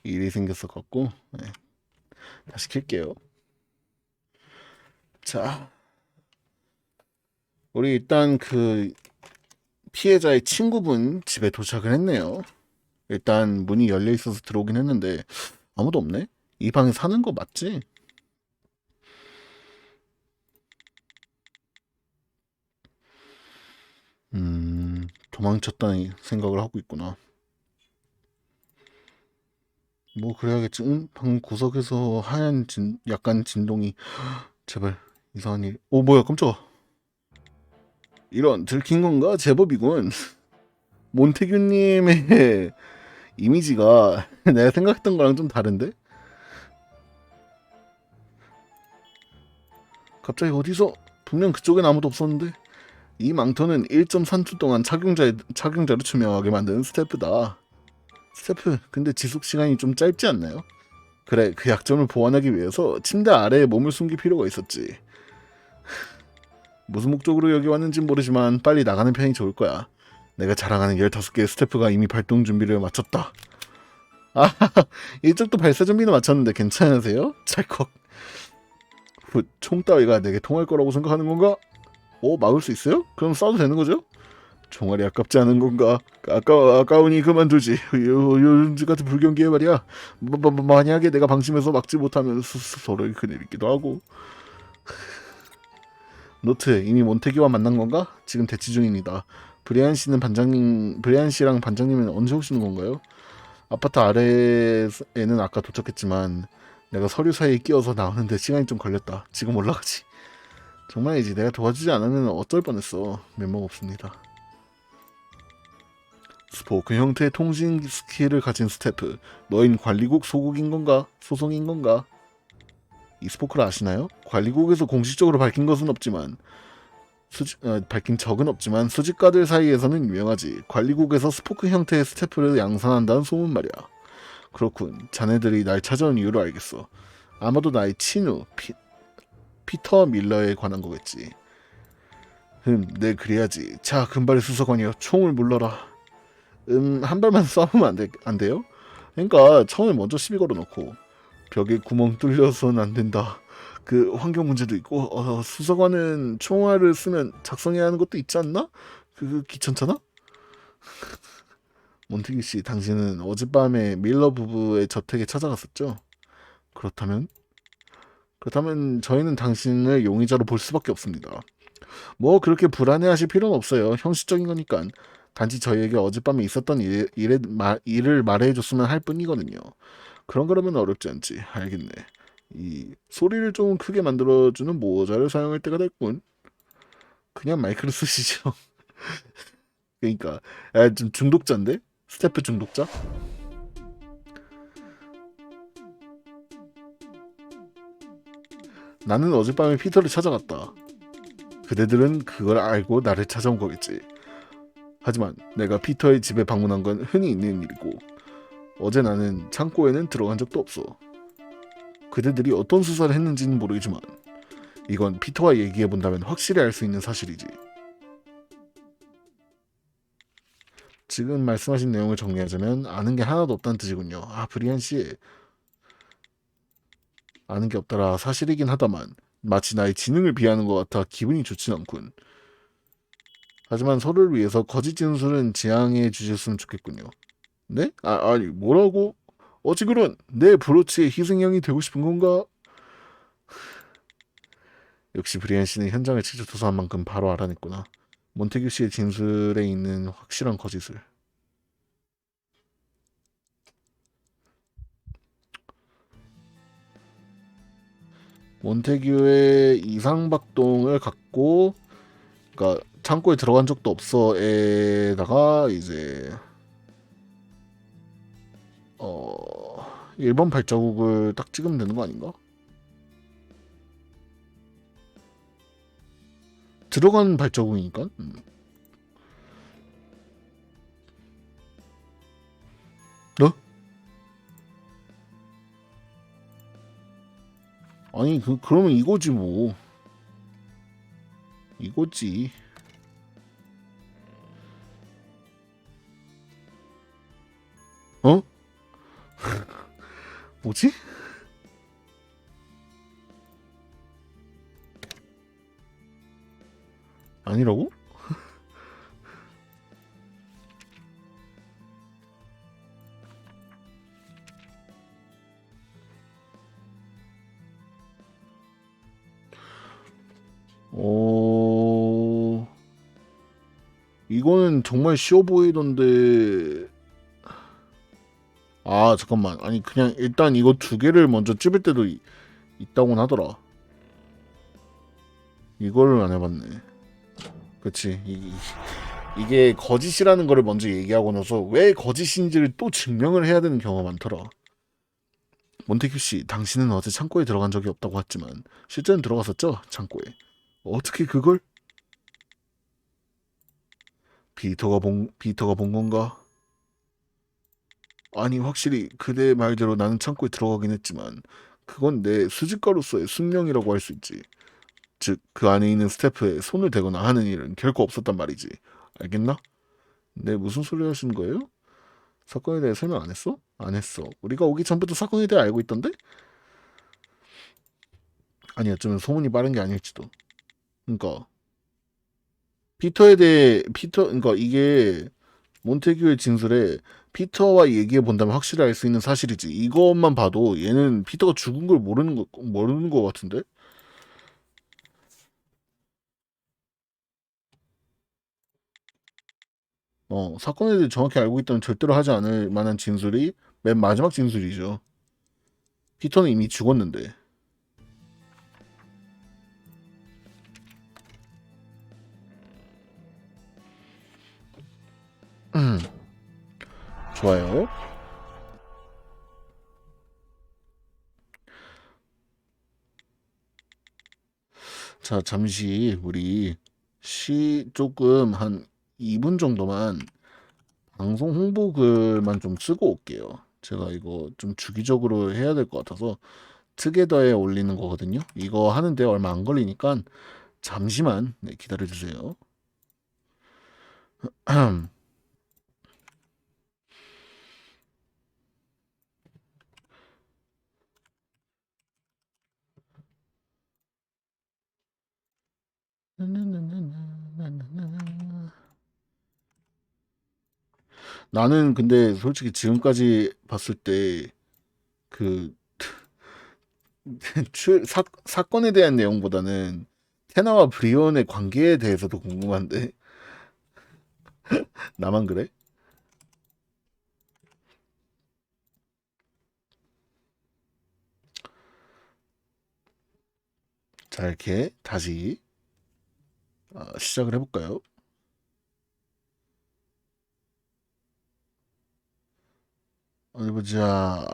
A: 일이 생겼어 갖고 네, 다시 킬게요. 자, 우리 일단 그 피해자의 친구분 집에 도착을 했네요. 일단 문이 열려 있어서 들어오긴 했는데 아무도 없네. 이 방에 사는 거 맞지? 도망쳤다는 생각을 하고 있구나. 뭐 그래야겠지. 응? 방 구석에서 약간 진동이. 제발 이상한 일. 오 뭐야 깜짝아. 이런 들킨 건가? 제법이군. 몬테규님의 이미지가 내가 생각했던 거랑 좀 다른데? 갑자기 어디서 분명 그쪽엔 아무도 없었는데 이 망토는 1.3초 동안 착용자를 투명하게 만드는 스태프다. 스태프 근데 지속 시간이 좀 짧지 않나요? 그래 그 약점을 보완하기 위해서 침대 아래에 몸을 숨길 필요가 있었지. 무슨 목적으로 여기 왔는지 모르지만 빨리 나가는 편이 좋을 거야. 내가 자랑하는 15개의 스태프가 이미 발동 준비를 마쳤다. 아, 이쪽도 발사 준비는 마쳤는데 괜찮으세요? 찰컥. 총 따위가 내게 통할 거라고 생각하는 건가? 오, 막을 수 있어요? 그럼 쏴도 되는 거죠? 종알이 아깝지 않은 건가? 아까우니 그만두지. 요즘 같은 불경기에 말이야. 만약에 내가 방심해서 막지 못하면 서로 큰일이기도 하고. 노트, 이미 몬테기와 만난 건가? 지금 대치 중입니다. 브리안 씨랑 반장님은 언제 오시는 건가요? 아파트 아래에는 아까 도착했지만 내가 서류 사이에 끼어서 나오는데 시간이 좀 걸렸다. 지금 올라가지. 정말이지 내가 도와주지 않으면 어쩔 뻔했어. 면목 없습니다. 스포크 형태의 통신 스킬을 가진 스태프. 너흰 관리국 소속인 건가? 이 스포크를 아시나요? 관리국에서 공식적으로 밝힌 적은 없지만 수집가들 사이에서는 유명하지. 관리국에서 스포크 형태의 스태프를 양산한다는 소문 말이야. 그렇군. 자네들이 날 찾아온 이유를 알겠어. 아마도 나의 친우 피터 밀러에 관한 거겠지. 네 그래야지. 자, 금발의 수사관이여, 총을 물러라. 한 발만 쏴보면 안 돼요? 그러니까 처음에 먼저 시비 걸어놓고 벽에 구멍 뚫려서는 안 된다. 그 환경 문제도 있고 수사관은 총알을 쓰면 작성해야 하는 것도 있지 않나? 귀찮잖아? 몬테규 씨, 당신은 어젯밤에 밀러 부부의 저택에 찾아갔었죠? 그렇다면 저희는 당신을 용의자로 볼 수밖에 없습니다. 뭐 그렇게 불안해하실 필요는 없어요. 형식적인 거니까. 단지 저희에게 어젯밤에 있었던 일을 말해줬으면 할 뿐이거든요. 그런 거라면 어렵지 않지. 알겠네. 이 소리를 좀 크게 만들어주는 모자를 사용할 때가 됐군. 그냥 마이크를 쓰시죠. 그러니까 좀 중독자인데? 스태프 중독자? 나는 어젯밤에 피터를 찾아갔다. 그대들은 그걸 알고 나를 찾아온 거겠지. 하지만 내가 피터의 집에 방문한 건 흔히 있는 일이고 어제 나는 창고에는 들어간 적도 없어. 그대들이 어떤 수사를 했는지는 모르지만 이건 피터와 얘기해 본다면 확실히 알 수 있는 사실이지. 지금 말씀하신 내용을 정리하자면 아는 게 하나도 없다는 뜻이군요. 아, 브리안 씨, 아는 게 없더라. 사실이긴 하다만 마치 나의 지능을 비하하는 것 같아 기분이 좋진 않군. 하지만 서로를 위해서 거짓 진술은 지양해 주셨으면 좋겠군요. 네? 아니 뭐라고? 어찌 내 브로치의 희생양이 되고 싶은 건가? 역시 브리안 씨는 현장을 직접 조사한 만큼 바로 알아냈구나. 몬테규 씨의 진술에 있는 확실한 거짓을. 몬테규의 이상박동을 갖고, 그러니까 창고에 들어간 적도 없어에다가 이제 1번 발자국을 딱 찍으면 되는 거 아닌가? 들어간 발자국이니까. 너? 아니 그러면 이거지 뭐. 이거지. 어? 뭐지? 아니라고? 어... 이거는 정말 쉬워 보이던데. 아, 잠깐만. 아니, 그냥 일단 이거 두 개를 먼저 찝을 때도 있다고는 하더라. 이거를 안 해봤네. 그치. 이게 거짓이라는 거를 먼저 얘기하고 나서 왜 거짓인지를 또 증명을 해야 되는 경우가 많더라. 몬테큐 씨, 당신은 어제 창고에 들어간 적이 없다고 했지만 실제는 들어갔었죠? 창고에. 어떻게 그걸? 비터가 본 건가? 아니, 확실히 그대 말대로 나는 창고에 들어가긴 했지만 그건 내 수집가로서의 숙명이라고 할 수 있지. 즉, 그 안에 있는 스태프에 손을 대거나 하는 일은 결코 없었단 말이지. 알겠나? 네, 무슨 소리 하시는 거예요? 사건에 대해 설명 안 했어? 안 했어. 우리가 오기 전부터 사건에 대해 알고 있던데? 아니, 어쩌면 소문이 빠른 게 아닐지도. 그러니까 그러니까 이게 몬테규의 진술에 피터와 얘기해 본다면 확실히 알 수 있는 사실이지. 이것만 봐도 얘는 피터가 죽은 걸 모르는 거 같은데? 사건에 대해 정확히 알고 있다면 절대로 하지 않을 만한 진술이 맨 마지막 진술이죠. 피터는 이미 죽었는데. 좋아요. 자, 잠시 우리 조금 한 2분 정도만 방송 홍보 글만 좀 쓰고 올게요. 제가 이거 좀 주기적으로 해야 될 것 같아서 트게더에 올리는 거거든요. 이거 하는데 얼마 안 걸리니까 잠시만 네, 기다려 주세요. 나는 근데 솔직히 지금까지 봤을 때 그 사건에 대한 내용보다는 테나와 브리온의 관계에 대해서도 궁금한데 나만 그래? 자, 이렇게 다시 시작을 해볼까요? 어디 보자.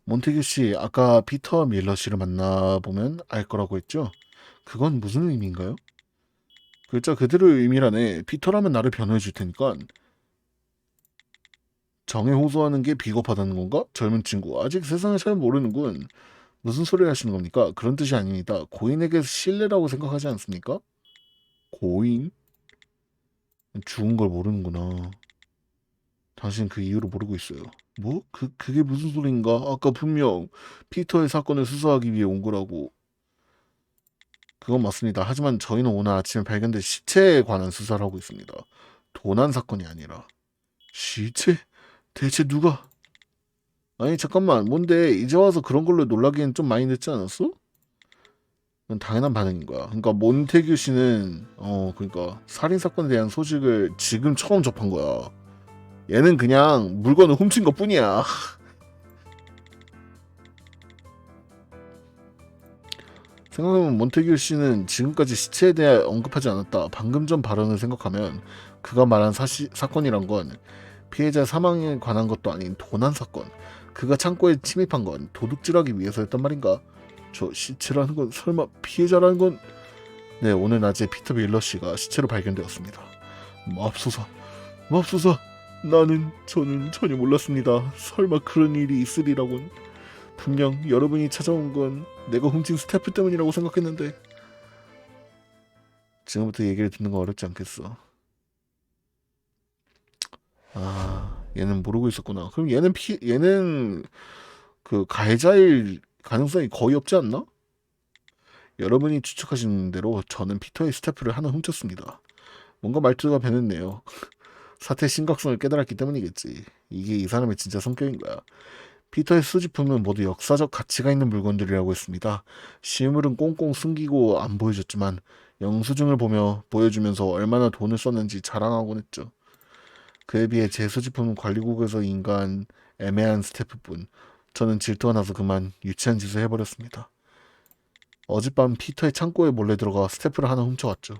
A: 몬테규 씨, 아까 피터 밀러 씨를 만나보면 알 거라고 했죠? 그건 무슨 의미인가요? 글자 그대로의 의미라네. 피터라면 나를 변호해 줄 테니까. 정에 호소하는 게 비겁하다는 건가? 젊은 친구. 아직 세상을 잘 모르는군. 무슨 소리를 하시는 겁니까? 그런 뜻이 아닙니다. 고인에게 신뢰라고 생각하지 않습니까? 고인? 죽은 걸 모르는구나. 당신 그 이유를 모르고 있어요. 뭐? 그게 무슨 소린가? 아까 분명 피터의 사건을 수사하기 위해 온 거라고. 그건 맞습니다. 하지만 저희는 오늘 아침에 발견된 시체에 관한 수사를 하고 있습니다. 도난 사건이 아니라. 시체? 대체 누가? 아니 잠깐만 뭔데 이제 와서 그런 걸로 놀라기엔 좀 많이 늦지 않았어? 그건 당연한 반응인 거야. 그러니까 몬테규 씨는 그러니까 살인 사건에 대한 소식을 지금 처음 접한 거야. 얘는 그냥 물건을 훔친 것뿐이야. 생각해보면 몬테규 씨는 지금까지 시체에 대해 언급하지 않았다. 방금 전 발언을 생각하면 그가 말한 사건이란 건 피해자 사망에 관한 것도 아닌 도난 사건. 그가 창고에 침입한 건 도둑질하기 위해서였단 말인가? 저 시체라는 건 설마 피해자라는 건? 네, 오늘 낮에 피터 밀러 씨가 시체로 발견되었습니다. 맙소사, 맙소사. 저는 전혀 몰랐습니다. 설마 그런 일이 있으리라곤. 분명 여러분이 찾아온 건 내가 훔친 스태프 때문이라고 생각했는데 지금부터 얘기를 듣는 건 어렵지 않겠어. 얘는 모르고 있었구나. 그럼 얘는 그 가해자일 가능성이 거의 없지 않나? 여러분이 추측하신 대로 저는 피터의 스태프를 하나 훔쳤습니다. 뭔가 말투가 변했네요. 사태의 심각성을 깨달았기 때문이겠지. 이게 이 사람의 진짜 성격인 거야. 피터의 수집품은 모두 역사적 가치가 있는 물건들이라고 했습니다. 실물은 꽁꽁 숨기고 안 보여줬지만 영수증을 보여주면서 얼마나 돈을 썼는지 자랑하곤 했죠. 그에 비해 제 수집품은 관리국에서 인간 애매한 스태프뿐. 저는 질투가 나서 그만 유치한 짓을 해버렸습니다. 어젯밤 피터의 창고에 몰래 들어가 스태프를 하나 훔쳐왔죠.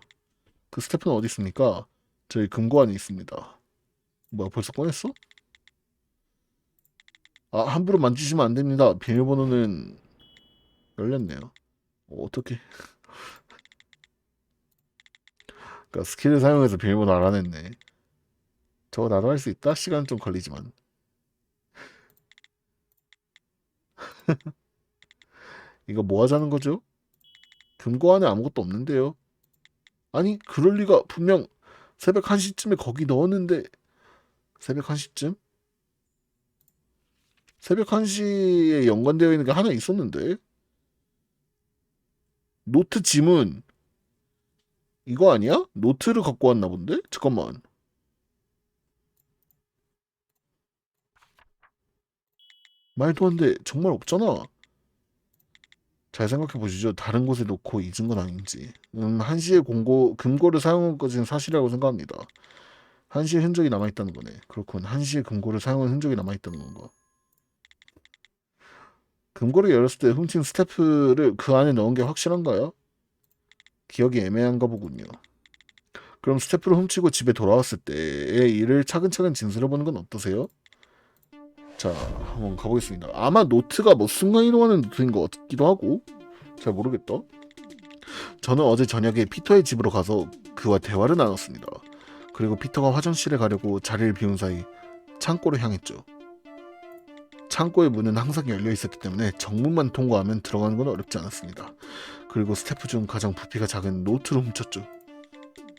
A: 그 스태프는 어디 있습니까? 저희 금고 안에 있습니다. 뭐야, 벌써 꺼냈어? 함부로 만지시면 안 됩니다. 비밀번호는 열렸네요. 어떻게? 그러니까 스킬을 사용해서 비밀번호 알아냈네. 저거 나도 할 수 있다? 시간 좀 걸리지만. 이거 뭐 하자는 거죠? 금고 안에 아무것도 없는데요. 아니, 그럴 리가. 분명 새벽 1시쯤에 거기 넣었는데. 새벽 1시쯤? 새벽 1시에 연관되어 있는 게 하나 있었는데. 노트 지문. 이거 아니야? 노트를 갖고 왔나 본데? 잠깐만. 말도 안 돼. 정말 없잖아. 잘 생각해 보시죠. 다른 곳에 놓고 잊은 건 아닌지. 한시의 금고를 사용한 것은 사실이라고 생각합니다. 한시의 흔적이 남아있다는 거네. 그렇군. 한시의 금고를 사용한 흔적이 남아있다는 건가. 금고를 열었을 때 훔친 스태프를 그 안에 넣은 게 확실한가요? 기억이 애매한가 보군요. 그럼 스태프를 훔치고 집에 돌아왔을 때의 일을 차근차근 진술해보는 건 어떠세요? 자, 한번 가보겠습니다. 아마 노트가 뭐 순간이동하는 노트인 것 같기도 하고 잘 모르겠다. 저는 어제 저녁에 피터의 집으로 가서 그와 대화를 나눴습니다. 그리고 피터가 화장실에 가려고 자리를 비운 사이 창고를 향했죠. 창고의 문은 항상 열려 있었기 때문에 정문만 통과하면 들어가는 건 어렵지 않았습니다. 그리고 스태프 중 가장 부피가 작은 노트를 훔쳤죠.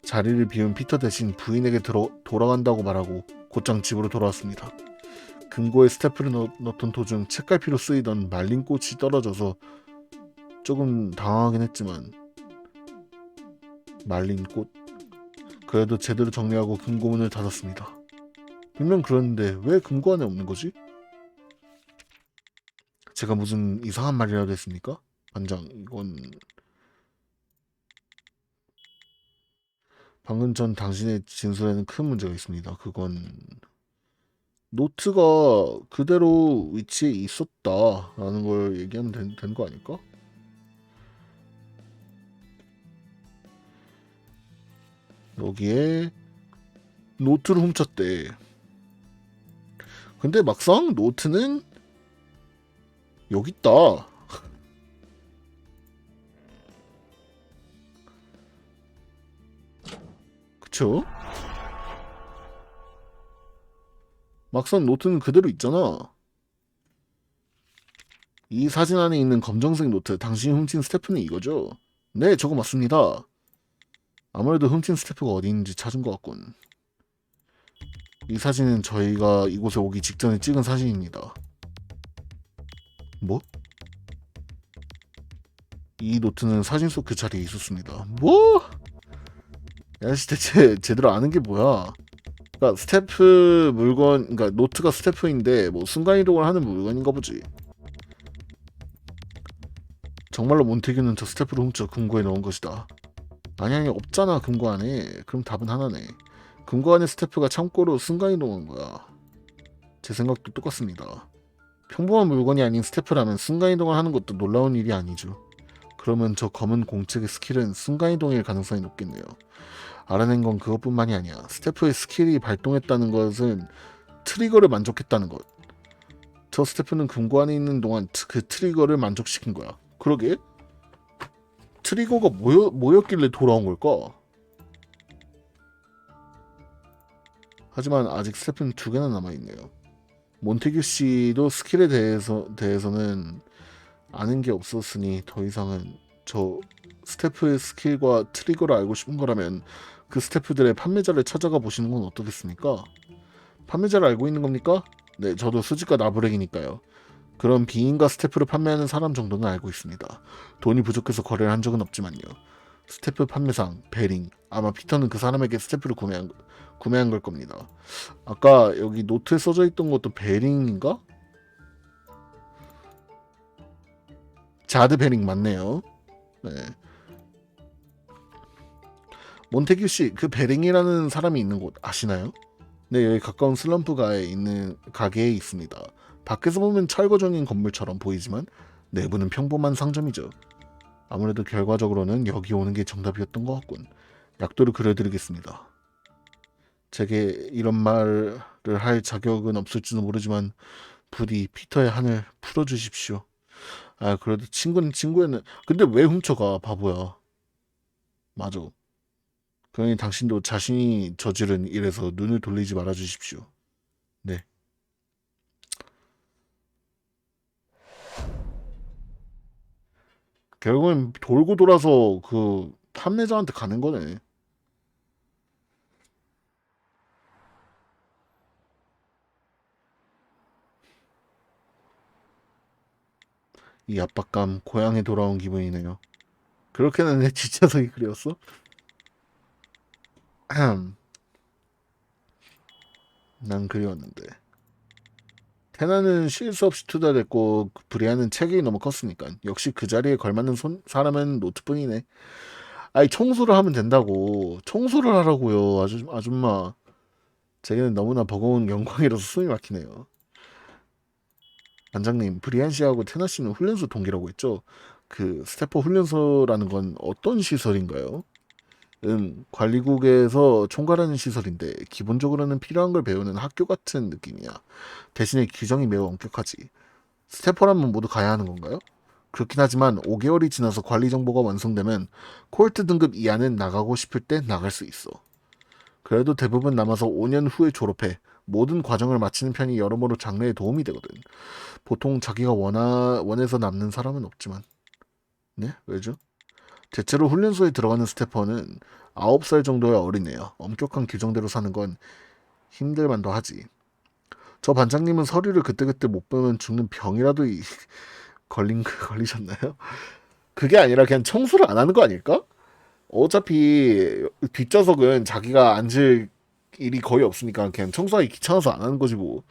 A: 자리를 비운 피터 대신 부인에게 돌아간다고 말하고 곧장 집으로 돌아왔습니다. 금고에 스태프를 넣던 도중 책갈피로 쓰이던 말린 꽃이 떨어져서 조금 당황하긴 했지만 말린 꽃? 그래도 제대로 정리하고 금고문을 닫았습니다. 분명 그러는데 왜 금고 안에 없는 거지? 제가 무슨 이상한 말이라도 했습니까? 반장, 이건 방금 전 당신의 진술에는 큰 문제가 있습니다. 그건 노트가 그대로 위치에 있었다라는 걸 얘기하면 되는 거 아닐까? 여기에 노트를 훔쳤대. 근데 막상 노트는 여기 있다. 그쵸? 막상 노트는 그대로 있잖아. 이 사진 안에 있는 검정색 노트, 당신이 훔친 스태프는 이거죠? 네, 저거 맞습니다. 아무래도 훔친 스태프가 어디 있는지 찾은 것 같군. 이 사진은 저희가 이곳에 오기 직전에 찍은 사진입니다. 뭐? 이 노트는 사진 속 그 자리에 있었습니다. 뭐? 야씨 대체 제대로 아는 게 뭐야? 그러니까 스태프 물건, 그러니까 노트가 스태프인데 뭐 순간이동을 하는 물건인가 보지. 정말로 몬테규는 저 스태프를 훔쳐 금고에 넣은 것이다. 아니 없잖아 금고 안에. 그럼 답은 하나네. 금고 안에 스태프가 창고로 순간이동한 거야. 제 생각도 똑같습니다. 평범한 물건이 아닌 스태프라면 순간이동을 하는 것도 놀라운 일이 아니죠. 그러면 저 검은 공책의 스킬은 순간이동일 가능성이 높겠네요. 알아낸 건 그것뿐만이 아니야. 스태프의 스킬이 발동했다는 것은 트리거를 만족했다는 것. 저 스태프는 금고 안에 있는 동안 그 트리거를 만족시킨 거야. 그러게? 트리거가 뭐였길래 돌아온 걸까? 하지만 아직 스태프는 2개나 남아있네요. 몬테규 씨도 스킬에 대해서는 아는 게 없었으니 더 이상은 저 스태프의 스킬과 트리거를 알고 싶은 거라면 그 스태프들의 판매자를 찾아가 보시는 건 어떻겠습니까? 판매자를 알고 있는 겁니까? 네, 저도 수집가 나부랭이니까요. 그런 비인가 스태프를 판매하는 사람 정도는 알고 있습니다. 돈이 부족해서 거래를 한 적은 없지만요. 스태프 판매상, 베링. 아마 피터는 그 사람에게 스태프를 구매한 걸 겁니다. 아까 여기 노트에 써져 있던 것도 베링인가? 자드 베링 맞네요. 네. 몬테규 씨, 그 베링이라는 사람이 있는 곳 아시나요? 네, 여기 가까운 슬럼프가에 있는 가게에 있습니다. 밖에서 보면 철거적인 건물처럼 보이지만 내부는 평범한 상점이죠. 아무래도 결과적으로는 여기 오는 게 정답이었던 것 같군. 약도를 그려드리겠습니다. 제게 이런 말을 할 자격은 없을지도 모르지만 부디 피터의 한을 풀어주십시오. 아, 그래도 친구는 친구였는. 근데 왜 훔쳐가, 바보야. 맞아. 그러니 당신도 자신이 저지른 일에서 눈을 돌리지 말아주십시오. 네. 결국엔 돌고 돌아서 그 판매자한테 가는 거네. 이 압박감, 고향에 돌아온 기분이네요. 그렇게는 내 지쳐서 그렸어? 난 그리웠는데. 테나는 쉴 수 없이 투자됐고 브리안은 체격이 너무 컸으니까 역시 그 자리에 걸맞는 사람은 노트뿐이네. 아니 청소를 하면 된다고. 청소를 하라고요. 아줌마. 제게는 너무나 버거운 영광이라서 숨이 막히네요. 반장님, 브리안 씨하고 테나 씨는 훈련소 동기라고 했죠? 그 스태퍼 훈련소라는 건 어떤 시설인가요? 관리국에서 총괄하는 시설인데 기본적으로는 필요한 걸 배우는 학교 같은 느낌이야. 대신에 규정이 매우 엄격하지. 스태퍼라면 모두 가야 하는 건가요? 그렇긴 하지만 5개월이 지나서 관리 정보가 완성되면 콜트 등급 이하는 나가고 싶을 때 나갈 수 있어. 그래도 대부분 남아서 5년 후에 졸업해 모든 과정을 마치는 편이 여러모로 장래에 도움이 되거든. 보통 자기가 원해서 남는 사람은 없지만. 네? 왜죠? 대체로 훈련소에 들어가는 스태퍼는 9살 정도의 어린애야. 엄격한 규정대로 사는 건 힘들만도 하지. 저 반장님은 서류를 그때그때 못 보면 죽는 병이라도 걸리셨나요? 그게 아니라 그냥 청소를 안 하는 거 아닐까? 어차피 뒷좌석은 자기가 앉을 일이 거의 없으니까 그냥 청소하기 귀찮아서 안 하는 거지 뭐.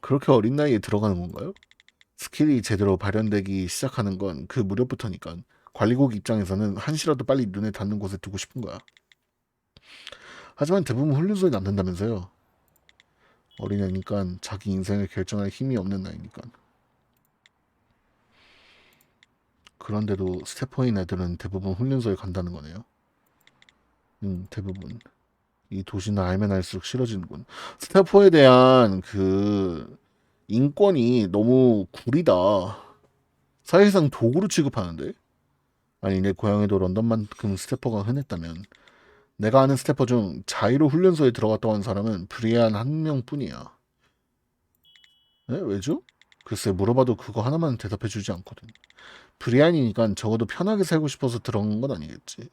A: 그렇게 어린 나이에 들어가는 건가요? 스킬이 제대로 발현되기 시작하는 건 그 무렵부터니까. 관리국 입장에서는 한시라도 빨리 눈에 닿는 곳에 두고 싶은 거야. 하지만 대부분 훈련소에 남는다면서요. 어린애니까 자기 인생을 결정할 힘이 없는 나이니까. 그런데도 스태퍼인 애들은 대부분 훈련소에 간다는 거네요. 대부분. 이 도시는 알면 알수록 싫어지는군. 스태퍼에 대한 그 인권이 너무 구리다. 사실상 도구로 취급하는데? 아니 내 고향에도 런던만큼 스태퍼가 흔했다면 내가 아는 스태퍼 중 자의로 훈련소에 들어갔다 온 사람은 브리안 한 명뿐이야. 네? 왜죠? 글쎄 물어봐도 그거 하나만 대답해주지 않거든. 브리안이니까 적어도 편하게 살고 싶어서 들어간 건 아니겠지.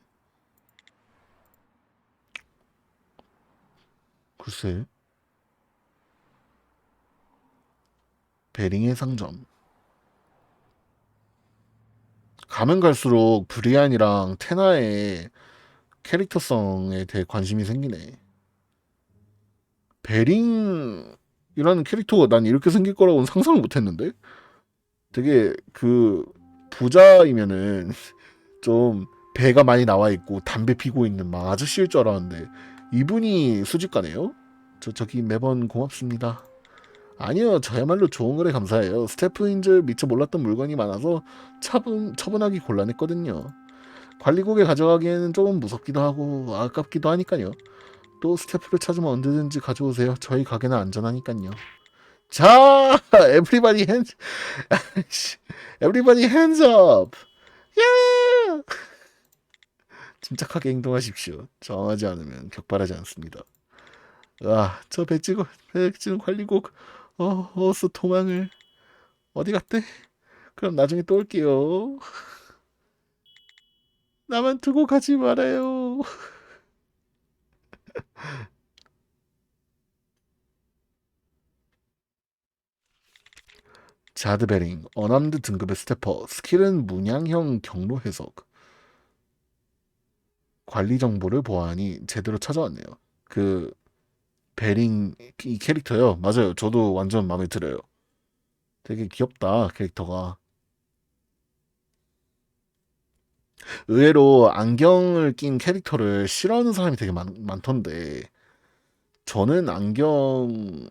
A: 글쎄. 베링의 상점. 가면 갈수록 브리안이랑 테나의 캐릭터성에 대해 관심이 생기네. 베링이라는 캐릭터가 난 이렇게 생길 거라고는 상상을 못했는데 되게 그 부자이면은 좀 배가 많이 나와 있고 담배 피고 있는 막 아저씨일 줄 알았는데 이분이 수집가네요. 저기 매번 고맙습니다. 아니요, 저야말로 좋은 거래 감사해요. 스태프인 줄 미처 몰랐던 물건이 많아서 처분하기 곤란했거든요. 관리국에 가져가기에는 조금 무섭기도 하고 아깝기도 하니까요. 또 스태프를 찾으면 언제든지 가져오세요. 저희 가게는 안전하니까요. 자, everybody hands, everybody hands up. 예! 침착하게 행동하십시오. 저항하지 않으면 격발하지 않습니다. 아, 저 백지는 관리국 어서 도망을 어디 갔대? 그럼 나중에 또 올게요. 나만 두고 가지 말아요. 자드베링, 어남드 등급의 스태퍼, 스킬은 문양형 경로 해석, 관리 정보를 보아하니 제대로 찾아왔네요. 그 베링 이 캐릭터요. 맞아요. 저도 완전 마음에 들어요. 되게 귀엽다 캐릭터가. 의외로 안경을 낀 캐릭터를 싫어하는 사람이 되게 많던데 저는 안경을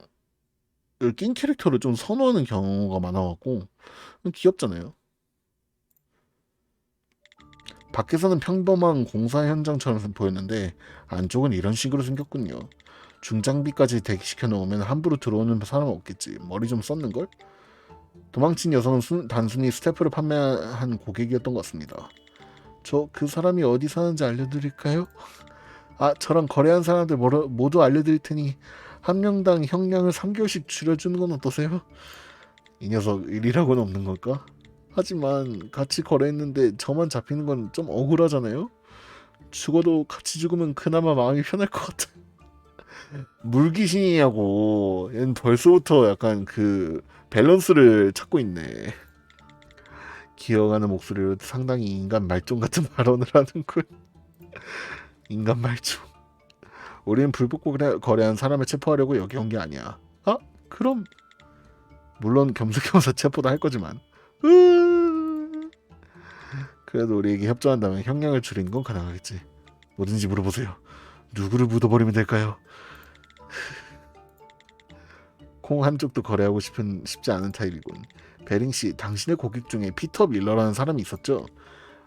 A: 낀 캐릭터를 좀 선호하는 경우가 많아갖고 귀엽잖아요. 밖에서는 평범한 공사 현장처럼 보였는데 안쪽은 이런 식으로 생겼군요. 중장비까지 대기시켜 놓으면 함부로 들어오는 사람은 없겠지. 머리 좀 썼는걸? 도망친 여성은 단순히 스태프를 판매한 고객이었던 것 같습니다. 저 그 사람이 어디 사는지 알려드릴까요? 아, 저랑 거래한 사람들 모두 알려드릴 테니 한 명당 형량을 3개월씩 줄여주는 건 어떠세요? 이 녀석 일이라고는 없는 걸까? 하지만 같이 거래했는데 저만 잡히는 건 좀 억울하잖아요? 죽어도 같이 죽으면 그나마 마음이 편할 것 같아. 물귀신이냐고. 얘는 벌써부터 약간 그 밸런스를 찾고 있네. 기어가는 목소리로 상당히 인간 말종 같은 발언을 하는군. 인간 말종. 우리는 불법 거래한 사람을 체포하려고 여기 온 게 아니야. 아? 그럼 물론 겸사겸사 체포도 할 거지만 그래도 우리에게 협조한다면 형량을 줄이는 건 가능하겠지. 뭐든지 물어보세요. 누구를 묻어버리면 될까요? 콩 한쪽도 거래하고 싶지 않은 타입이군. 베링씨, 당신의 고객 중에 피터 밀러라는 사람이 있었죠?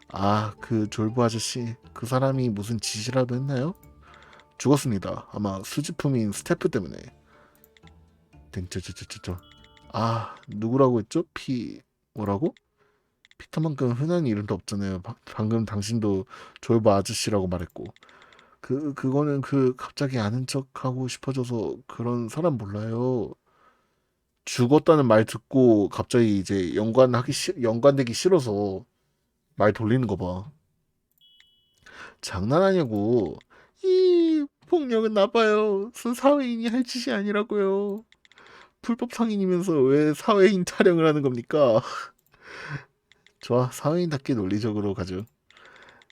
A: 아, 그 졸부 아저씨. 그 사람이 무슨 짓이라도 했나요? 죽었습니다. 아마 수집품인 스태프 때문에. 저. 아, 누구라고 했죠? 뭐라고? 피터만큼 흔한 이름도 없잖아요. 방금 당신도 졸부 아저씨라고 말했고. 그거는 갑자기 아는 척 하고 싶어져서 그런 사람 몰라요. 죽었다는 말 듣고 갑자기 이제 연관되기 싫어서 말 돌리는 거 봐. 장난 아니고. 이 폭력은 나빠요. 사회인이 할 짓이 아니라고요. 불법 상인이면서 왜 사회인 타령을 하는 겁니까? 좋아, 사회인답게 논리적으로 가죠.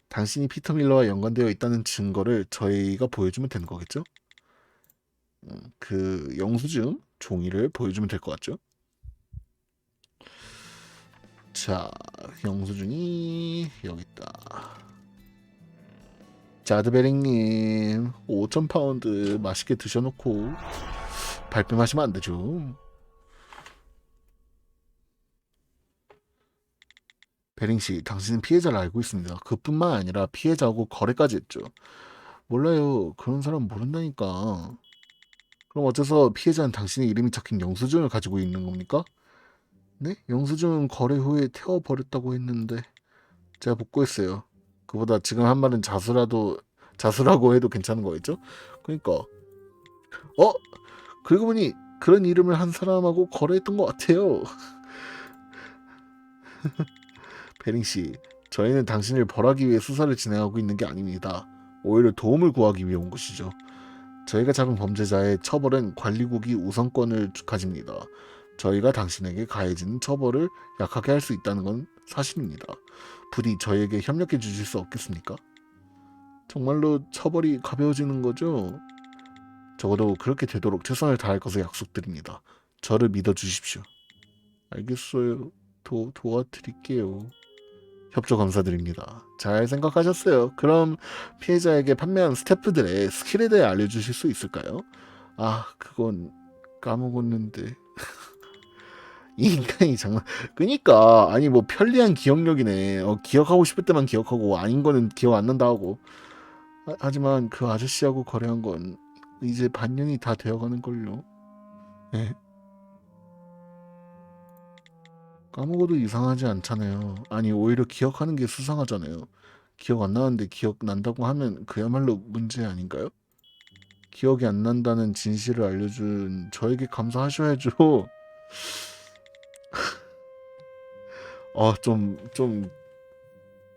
A: 당신이 피터 밀러와 연관되어 있다는 증거를 저희가 보여주면 되는 거겠죠? 그 영수증 종이를 보여주면 될 것 같죠? 자, 영수증이 여기 있다. 자드베링님 5,000파운드 맛있게 드셔놓고 발뺌하시면 안 되죠. 베링씨, 당신은 피해자를 알고 있습니다. 그뿐만 아니라 피해자하고 거래까지 했죠. 몰라요. 그런 사람 모른다니까. 그럼 어째서 피해자는 당신의 이름이 적힌 영수증을 가지고 있는 겁니까? 네? 영수증은 거래 후에 태워버렸다고 했는데 제가 복구했어요. 그보다 지금 한 말은 자수라고 해도 괜찮은 거겠죠? 그러니까 그리고 보니 그런 이름을 한 사람하고 거래했던 것 같아요. 베링 씨, 저희는 당신을 벌하기 위해 수사를 진행하고 있는 게 아닙니다. 오히려 도움을 구하기 위해 온 것이죠. 저희가 잡은 범죄자의 처벌은 관리국이 우선권을 가집니다. 저희가 당신에게 가해지는 처벌을 약하게 할 수 있다는 건 사실입니다. 부디 저희에게 협력해 주실 수 없겠습니까? 정말로 처벌이 가벼워지는 거죠? 적어도 그렇게 되도록 최선을 다할 것을 약속드립니다. 저를 믿어주십시오. 알겠어요. 도와드릴게요. 협조 감사드립니다. 잘 생각하셨어요. 그럼 피해자에게 판매한 스태프들의 스킬에 대해 알려주실 수 있을까요? 아, 그건 까먹었는데. 이 인간이 장난. 그니까 아니 뭐 편리한 기억력이네. 기억하고 싶을 때만 기억하고 아닌 거는 기억 안 난다 하고. 하지만 그 아저씨하고 거래한 건 이제 반년이 다 되어가는 걸요. 네. 까먹어도 이상하지 않잖아요. 아니 오히려 기억하는 게 수상하잖아요. 기억 안 나는데 기억 난다고 하면 그야말로 문제 아닌가요? 기억이 안 난다는 진실을 알려준 저에게 감사하셔야죠. 좀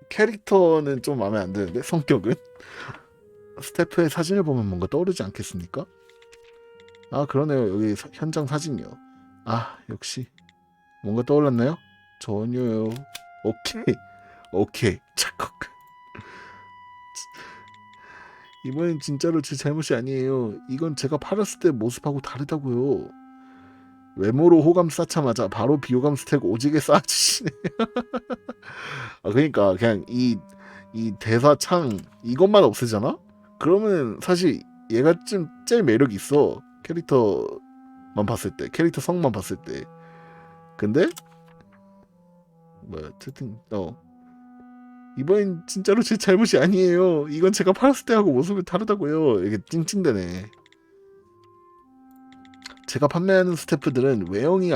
A: 캐릭터는 좀 마음에 안 드는데 성격은? 스태프의 사진을 보면 뭔가 떠오르지 않겠습니까? 아 그러네요. 여기 현장 사진이요. 아 역시 뭔가 떠올랐나요? 전혀요. 오케이. 오케이. 착각. 이번엔 진짜로 제 잘못이 아니에요. 이건 제가 팔았을 때 모습하고 다르다고요. 외모로 호감 쌓자마자 바로 비호감 스택 오지게 쌓아주시네. 아 그러니까 그냥 이 대사 창 이것만 없애잖아? 그러면 사실 얘가 좀 제일 매력 있어. 캐릭터만 봤을 때, 캐릭터 성만 봤을 때. 근데 뭐야 채팅 이번엔 진짜로 제 잘못이 아니에요. 이건 제가 팔았을 때하고 모습이 다르다고요. 이게 찡찡대네. 제가 판매하는 스태프들은 외형이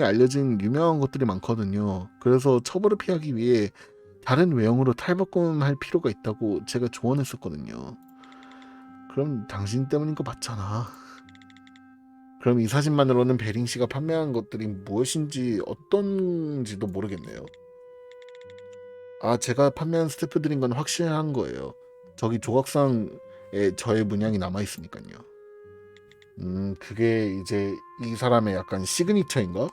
A: 알려진 유명한 것들이 많거든요. 그래서 처벌을 피하기 위해 다른 외형으로 탈바꿈할 필요가 있다고 제가 조언했었거든요. 그럼 당신 때문인 거 맞잖아. 그럼 이 사진만으로는 베링 씨가 판매한 것들이 무엇인지 어떤지도 모르겠네요. 아, 제가 판매한 스태프들인 건 확실한 거예요. 저기 조각상에 저의 문양이 남아 있으니까요. 그게 이제 이 사람의 약간 시그니처인가?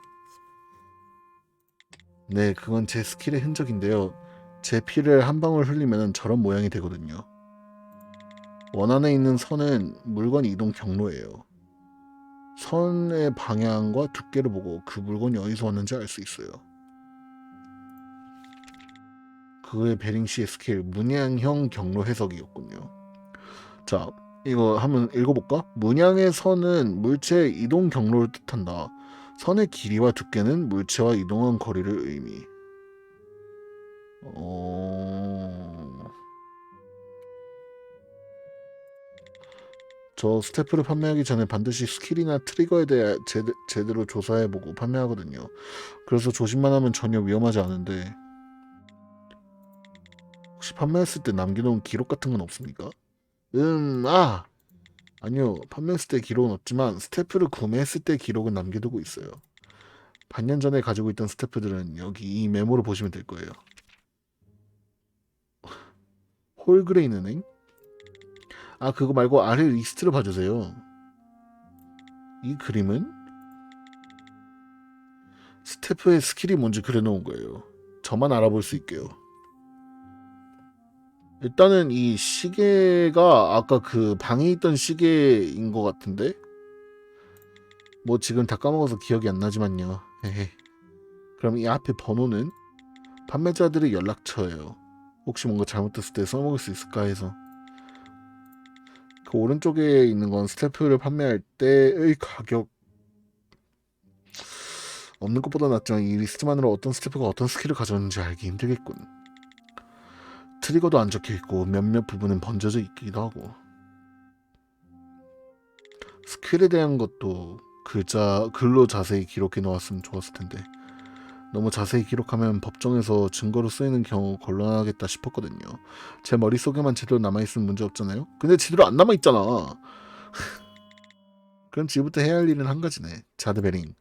A: 네, 그건 제 스킬의 흔적인데요. 제 피를 한 방울 흘리면 저런 모양이 되거든요. 원안에 있는 선은 물건 이동 경로예요. 선의 방향과 두께를 보고 그 물건이 어디서 왔는지 알 수 있어요. 그의 베링 씨의 스킬 문양형 경로 해석이었군요. 자, 이거 한번 읽어볼까? 문양의 선은 물체의 이동 경로를 뜻한다. 선의 길이와 두께는 물체와 이동한 거리를 의미. 저 스태프를 판매하기 전에 반드시 스킬이나 트리거에 대해 제대로 조사해보고 판매하거든요. 그래서 조심만 하면 전혀 위험하지 않은데 혹시 판매했을 때 남겨놓은 기록 같은 건 없습니까? 아니요. 판매했을 때 기록은 없지만 스태프를 구매했을 때 기록은 남겨두고 있어요. 반년 전에 가지고 있던 스태프들은 여기 이 메모를 보시면 될 거예요. 홀그레인 은행? 아 그거 말고 아래 리스트를 봐주세요. 이 그림은 스태프의 스킬이 뭔지 그려놓은 거예요. 저만 알아볼 수 있게요. 일단은 이 시계가 아까 그 방에 있던 시계인 것 같은데 뭐 지금 다 까먹어서 기억이 안 나지만요. 헤헤. 그럼 이 앞에 번호는 판매자들의 연락처예요. 혹시 뭔가 잘못됐을 때 써먹을 수 있을까 해서. 그 오른쪽에 있는 건 스태프를 판매할 때의 가격. 없는 것보다 낫지만 이 리스트만으로 어떤 스태프가 어떤 스킬을 가졌는지 알기 힘들겠군. 트리거도 안 적혀있고 몇몇 부분은 번져져 있기도 하고 스킬에 대한 것도 글로 자세히 기록해 놓았으면 좋았을 텐데 너무 자세히 기록하면 법정에서 증거로 쓰이는 경우 곤란하겠다 싶었거든요. 제 머릿속에만 제대로 남아있으면 문제 없잖아요. 근데 제대로 안 남아있잖아. 그럼 지금부터 해야 할 일은 한 가지네. 자드베링.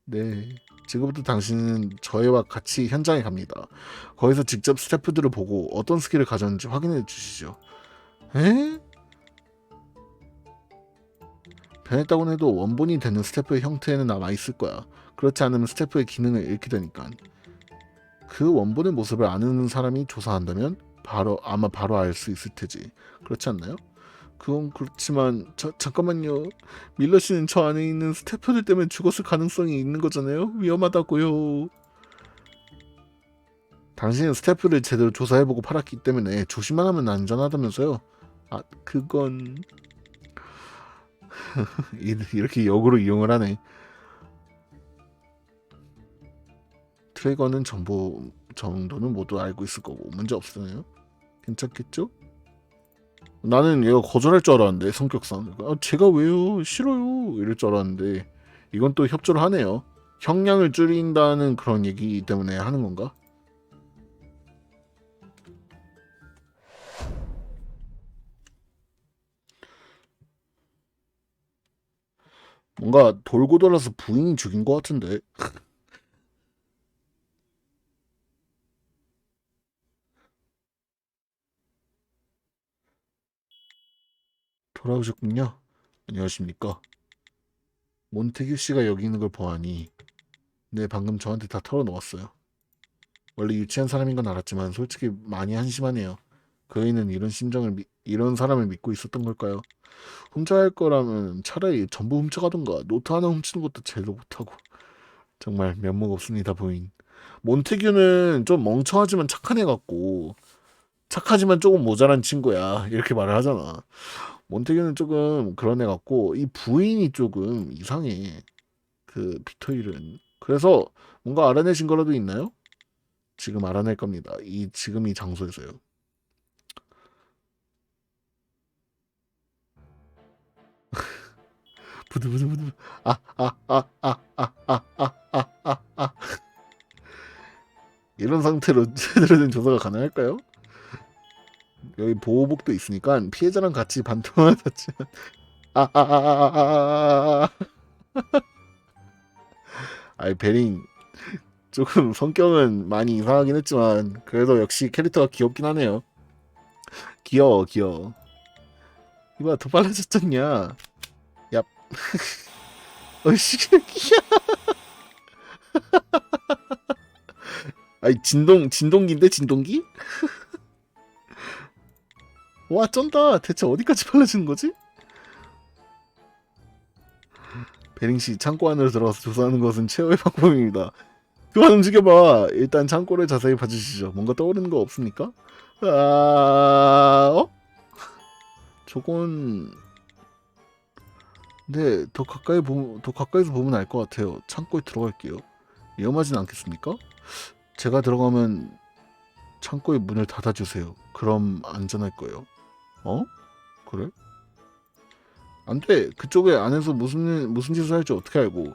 A: 네. 지금부터 당신은 저희와 같이 현장에 갑니다. 거기서 직접 스태프들을 보고 어떤 스킬을 가졌는지 확인해 주시죠. 에? 변했다고는 해도 원본이 되는 스태프의 형태는 남아 있을 거야. 그렇지 않으면 스태프의 기능을 잃게 되니까. 그 원본의 모습을 아는 사람이 조사한다면 아마 바로 알 수 있을 테지. 그렇지 않나요? 그건 그렇지만 잠깐만요. 밀러 씨는 저 안에 있는 스태프들 때문에 죽었을 가능성이 있는 거잖아요. 위험하다고요. 당신은 스태프를 제대로 조사해보고 팔았기 때문에 조심만 하면 안전하다면서요. 아 그건 이렇게 역으로 이용을 하네. 트레이거는 정보 정도는 모두 알고 있을 거고 문제 없으나요? 괜찮겠죠? 나는 얘가 거절할 줄 알았는데 성격상 제가 왜요? 싫어요. 이럴 줄 알았는데 이건 또 협조를 하네요. 형량을 줄인다는 그런 얘기 때문에 하는 건가? 뭔가 돌고 돌아서 부인이 죽인 것 같은데. 돌아오셨군요. 안녕하십니까. 몬테규 씨가 여기 있는 걸 보아하니 네, 방금 저한테 다 털어놓았어요. 원래 유치한 사람인 건 알았지만 솔직히 많이 한심하네요. 그이는 이런 사람을 믿고 있었던 걸까요? 훔쳐갈 거라면 차라리 전부 훔쳐가던가. 노트 하나 훔치는 것도 제대로 못하고. 정말 면목 없습니다, 부인. 몬테규는 좀 멍청하지만 착한 애 같고 착하지만 조금 모자란 친구야. 이렇게 말을 하잖아. 몬테규는 조금 그런 애 같고 이 부인이 조금 이상해. 그 피터일은. 그래서 뭔가 알아내신 거라도 있나요? 지금 알아낼 겁니다. 지금 이 장소에서요. 부두부두부두. 아. 이런 상태로 제대로 된 조사가 가능할까요? 여기 보호복도 있으니까 피해자랑 같이 반통을 하지. 아아아아아아. 아이 베링 조금 성격은 많이 이상하긴 했지만 그래도 역시 캐릭터가 귀엽긴 하네요. 귀여워 귀여워. 이봐 더 빨라졌잖냐. 얍. 어이씨. 아이 진동기인데 진동기? 와 쩐다. 대체 어디까지 빨라지는 거지? 베링 씨 창고 안으로 들어가서 조사하는 것은 최후의 방법입니다. 그만 움직여봐. 일단 창고를 자세히 봐주시죠. 뭔가 떠오르는 거 없습니까? 어? 저건 근데 더 가까이서 보면 알 것 같아요. 창고에 들어갈게요. 위험하진 않겠습니까? 제가 들어가면 창고의 문을 닫아주세요. 그럼 안전할 거예요. 어? 그래? 안 돼. 그쪽에 안에서 무슨 짓을 할지 어떻게 알고.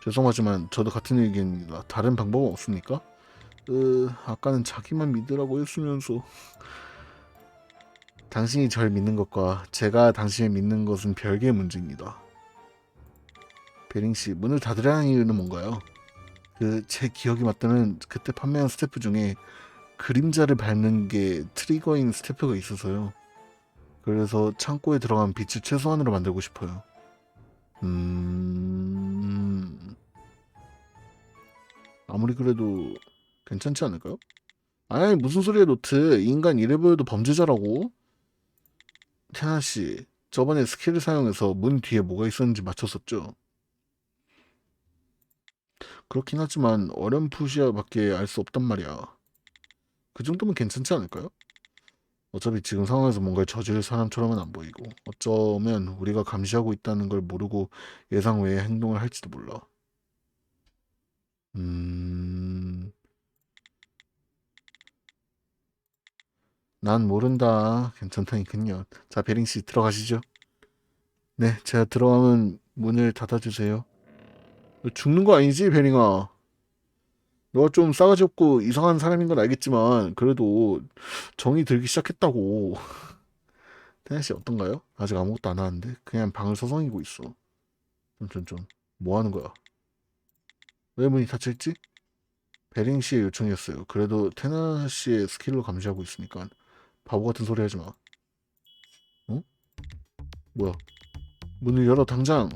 A: 죄송하지만 저도 같은 의견입니다. 다른 방법은 없습니까? 아까는 자기만 믿으라고 했으면서. 당신이 절 믿는 것과 제가 당신을 믿는 것은 별개의 문제입니다. 베링 씨, 문을 닫으려 하는 이유는 뭔가요? 제 기억이 맞다면 그때 판매한 스태프 중에 그림자를 밟는 게 트리거인 스태프가 있어서요. 그래서 창고에 들어간 빛을 최소한으로 만들고 싶어요. 음... 아무리 그래도 괜찮지 않을까요? 아니 무슨 소리야 노트. 인간 이래 보여도 범죄자라고. 테나씨, 저번에 스킬을 사용해서 문 뒤에 뭐가 있었는지 맞췄었죠? 그렇긴 하지만 어렴풋이야밖에 알 수 없단 말이야. 그 정도면 괜찮지 않을까요? 어차피 지금 상황에서 뭔가를 저지를 사람처럼은 안 보이고 어쩌면 우리가 감시하고 있다는 걸 모르고 예상 외의 행동을 할지도 몰라. 음... 난 모른다. 괜찮다니깐요. 자, 베링 씨 들어가시죠. 네, 제가 들어가면 문을 닫아주세요. 너 죽는 거 아니지, 베링아? 너가 좀 싸가지 없고 이상한 사람인 건 알겠지만 그래도 정이 들기 시작했다고. 태양 씨 어떤가요? 아직 아무것도 안 하는데 그냥 방을 서성이고 있어. 좀. 뭐 하는 거야? 왜 문이 닫혀있지? 베링 씨의 요청이었어요. 그래도 테나 씨의 스킬로 감시하고 있으니까 바보 같은 소리 하지 마. 어? 뭐야? 문을 열어 당장.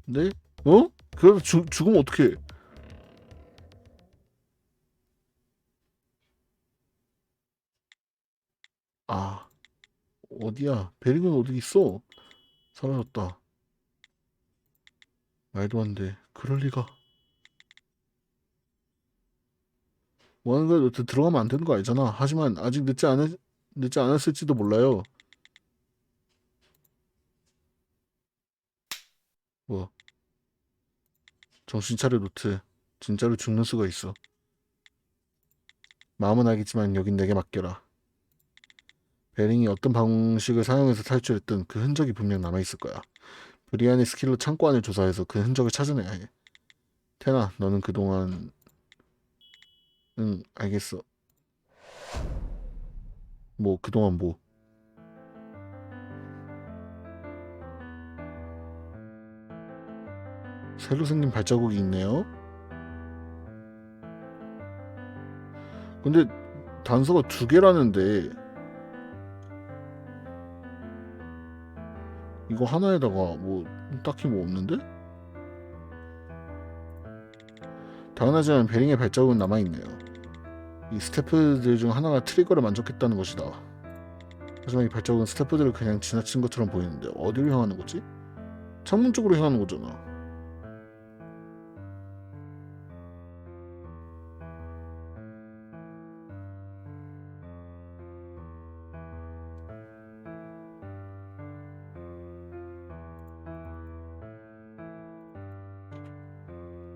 A: 네? 어? 그럼 죽으면 어떡해? 아, 어디야? 베링은 어디 있어? 사라졌다. 말도 안 돼. 그럴 리가. 뭐 하는 거야? 너 들어가면 안 되는 거 알잖아. 하지만 아직 늦지 않았을지도 몰라요. 뭐, 정신 차려 노트. 진짜로 죽는 수가 있어. 마음은 알겠지만 여긴 내게 맡겨라. 베링이 어떤 방식을 사용해서 탈출했든 그 흔적이 분명 남아있을 거야. 브리안의 스킬로 창고 안을 조사해서 그 흔적을 찾아내야 해. 테나, 너는 그동안... 응, 알겠어. 뭐, 그동안 뭐. 새로 생긴 발자국이 있네요. 근데 단서가 두 개라는데 이거 하나에다가 뭐 딱히 뭐 없는데? 당연하지만 베링의 발자국은 남아있네요. 이 스태프들 중 하나가 트리거를 만족했다는 것이다. 하지만 이 발자국은 스태프들을 그냥 지나친 것처럼 보이는데 어디로 향하는 거지? 창문 쪽으로 향하는 거잖아.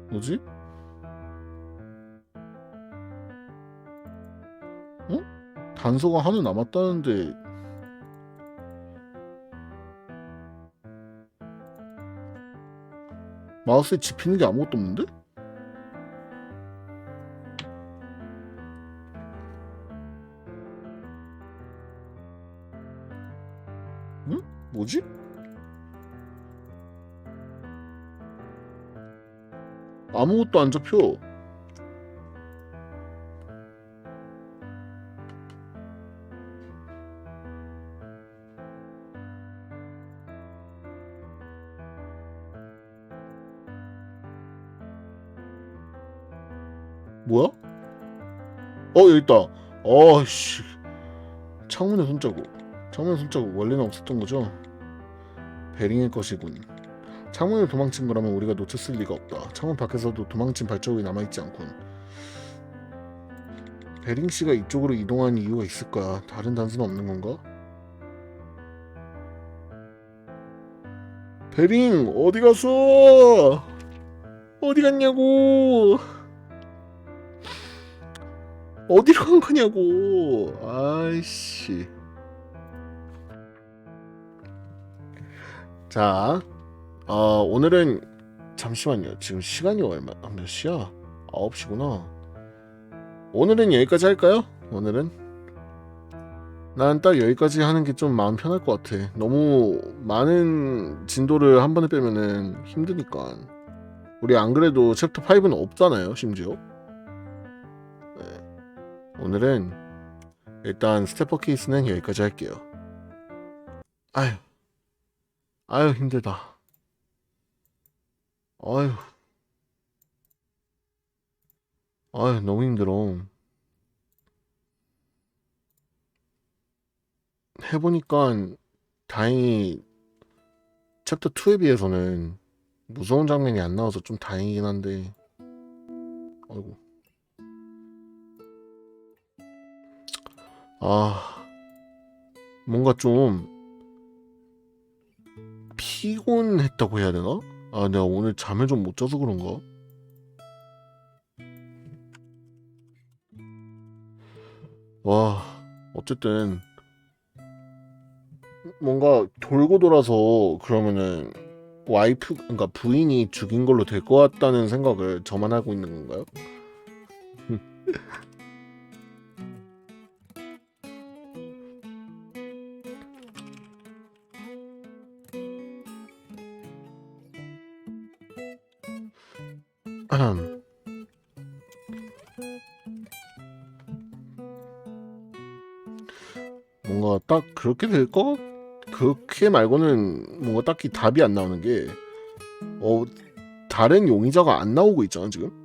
A: 뭐지? 어? 단서가 하나 남았다는데 마우스에 집히는 게 아무것도 없는데? 응? 뭐지? 아무것도 안 잡혀. 뭐야? 여기 있다. 씨. 창문의 손자국. 창문의 손자국 원래는 없었던 거죠? 베링의 것이군. 창문을 도망친 거라면 우리가 놓쳤을 리가 없다. 창문 밖에서도 도망친 발자국이 남아있지 않군. 베링 씨가 이쪽으로 이동한 이유가 있을까? 다른 단서는 없는 건가? 베링 어디 갔어? 어디 갔냐고? 어디로 간 거냐고? 아이씨. 자, 오늘은 잠시만요. 지금 시간이 몇 시야? 9시구나. 오늘은 여기까지 할까요? 오늘은 난 딱 여기까지 하는 게 좀 마음 편할 것 같아. 너무 많은 진도를 한 번에 빼면은 힘드니까. 우리 안 그래도 챕터 5는 없잖아요, 심지어. 네. 오늘은 일단 스태퍼 케이스는 여기까지 할게요. 아유 힘들다. 아유 너무 힘들어. 해보니까 다행히 챕터 2에 비해서는 무서운 장면이 안 나와서 좀 다행이긴 한데, 아이고. 뭔가 좀 피곤했다고 해야 되나? 내가 오늘 잠을 좀 못 자서 그런가? 와, 어쨌든 뭔가 돌고 돌아서 그러면은 그러니까 부인이 죽인 걸로 될 것 같다는 생각을 저만 하고 있는 건가요? 뭔가 딱 그렇게 될 거? 그렇게 말고는 뭔가 딱히 답이 안 나오는 게 다른 용의자가 안 나오고 있잖아 지금.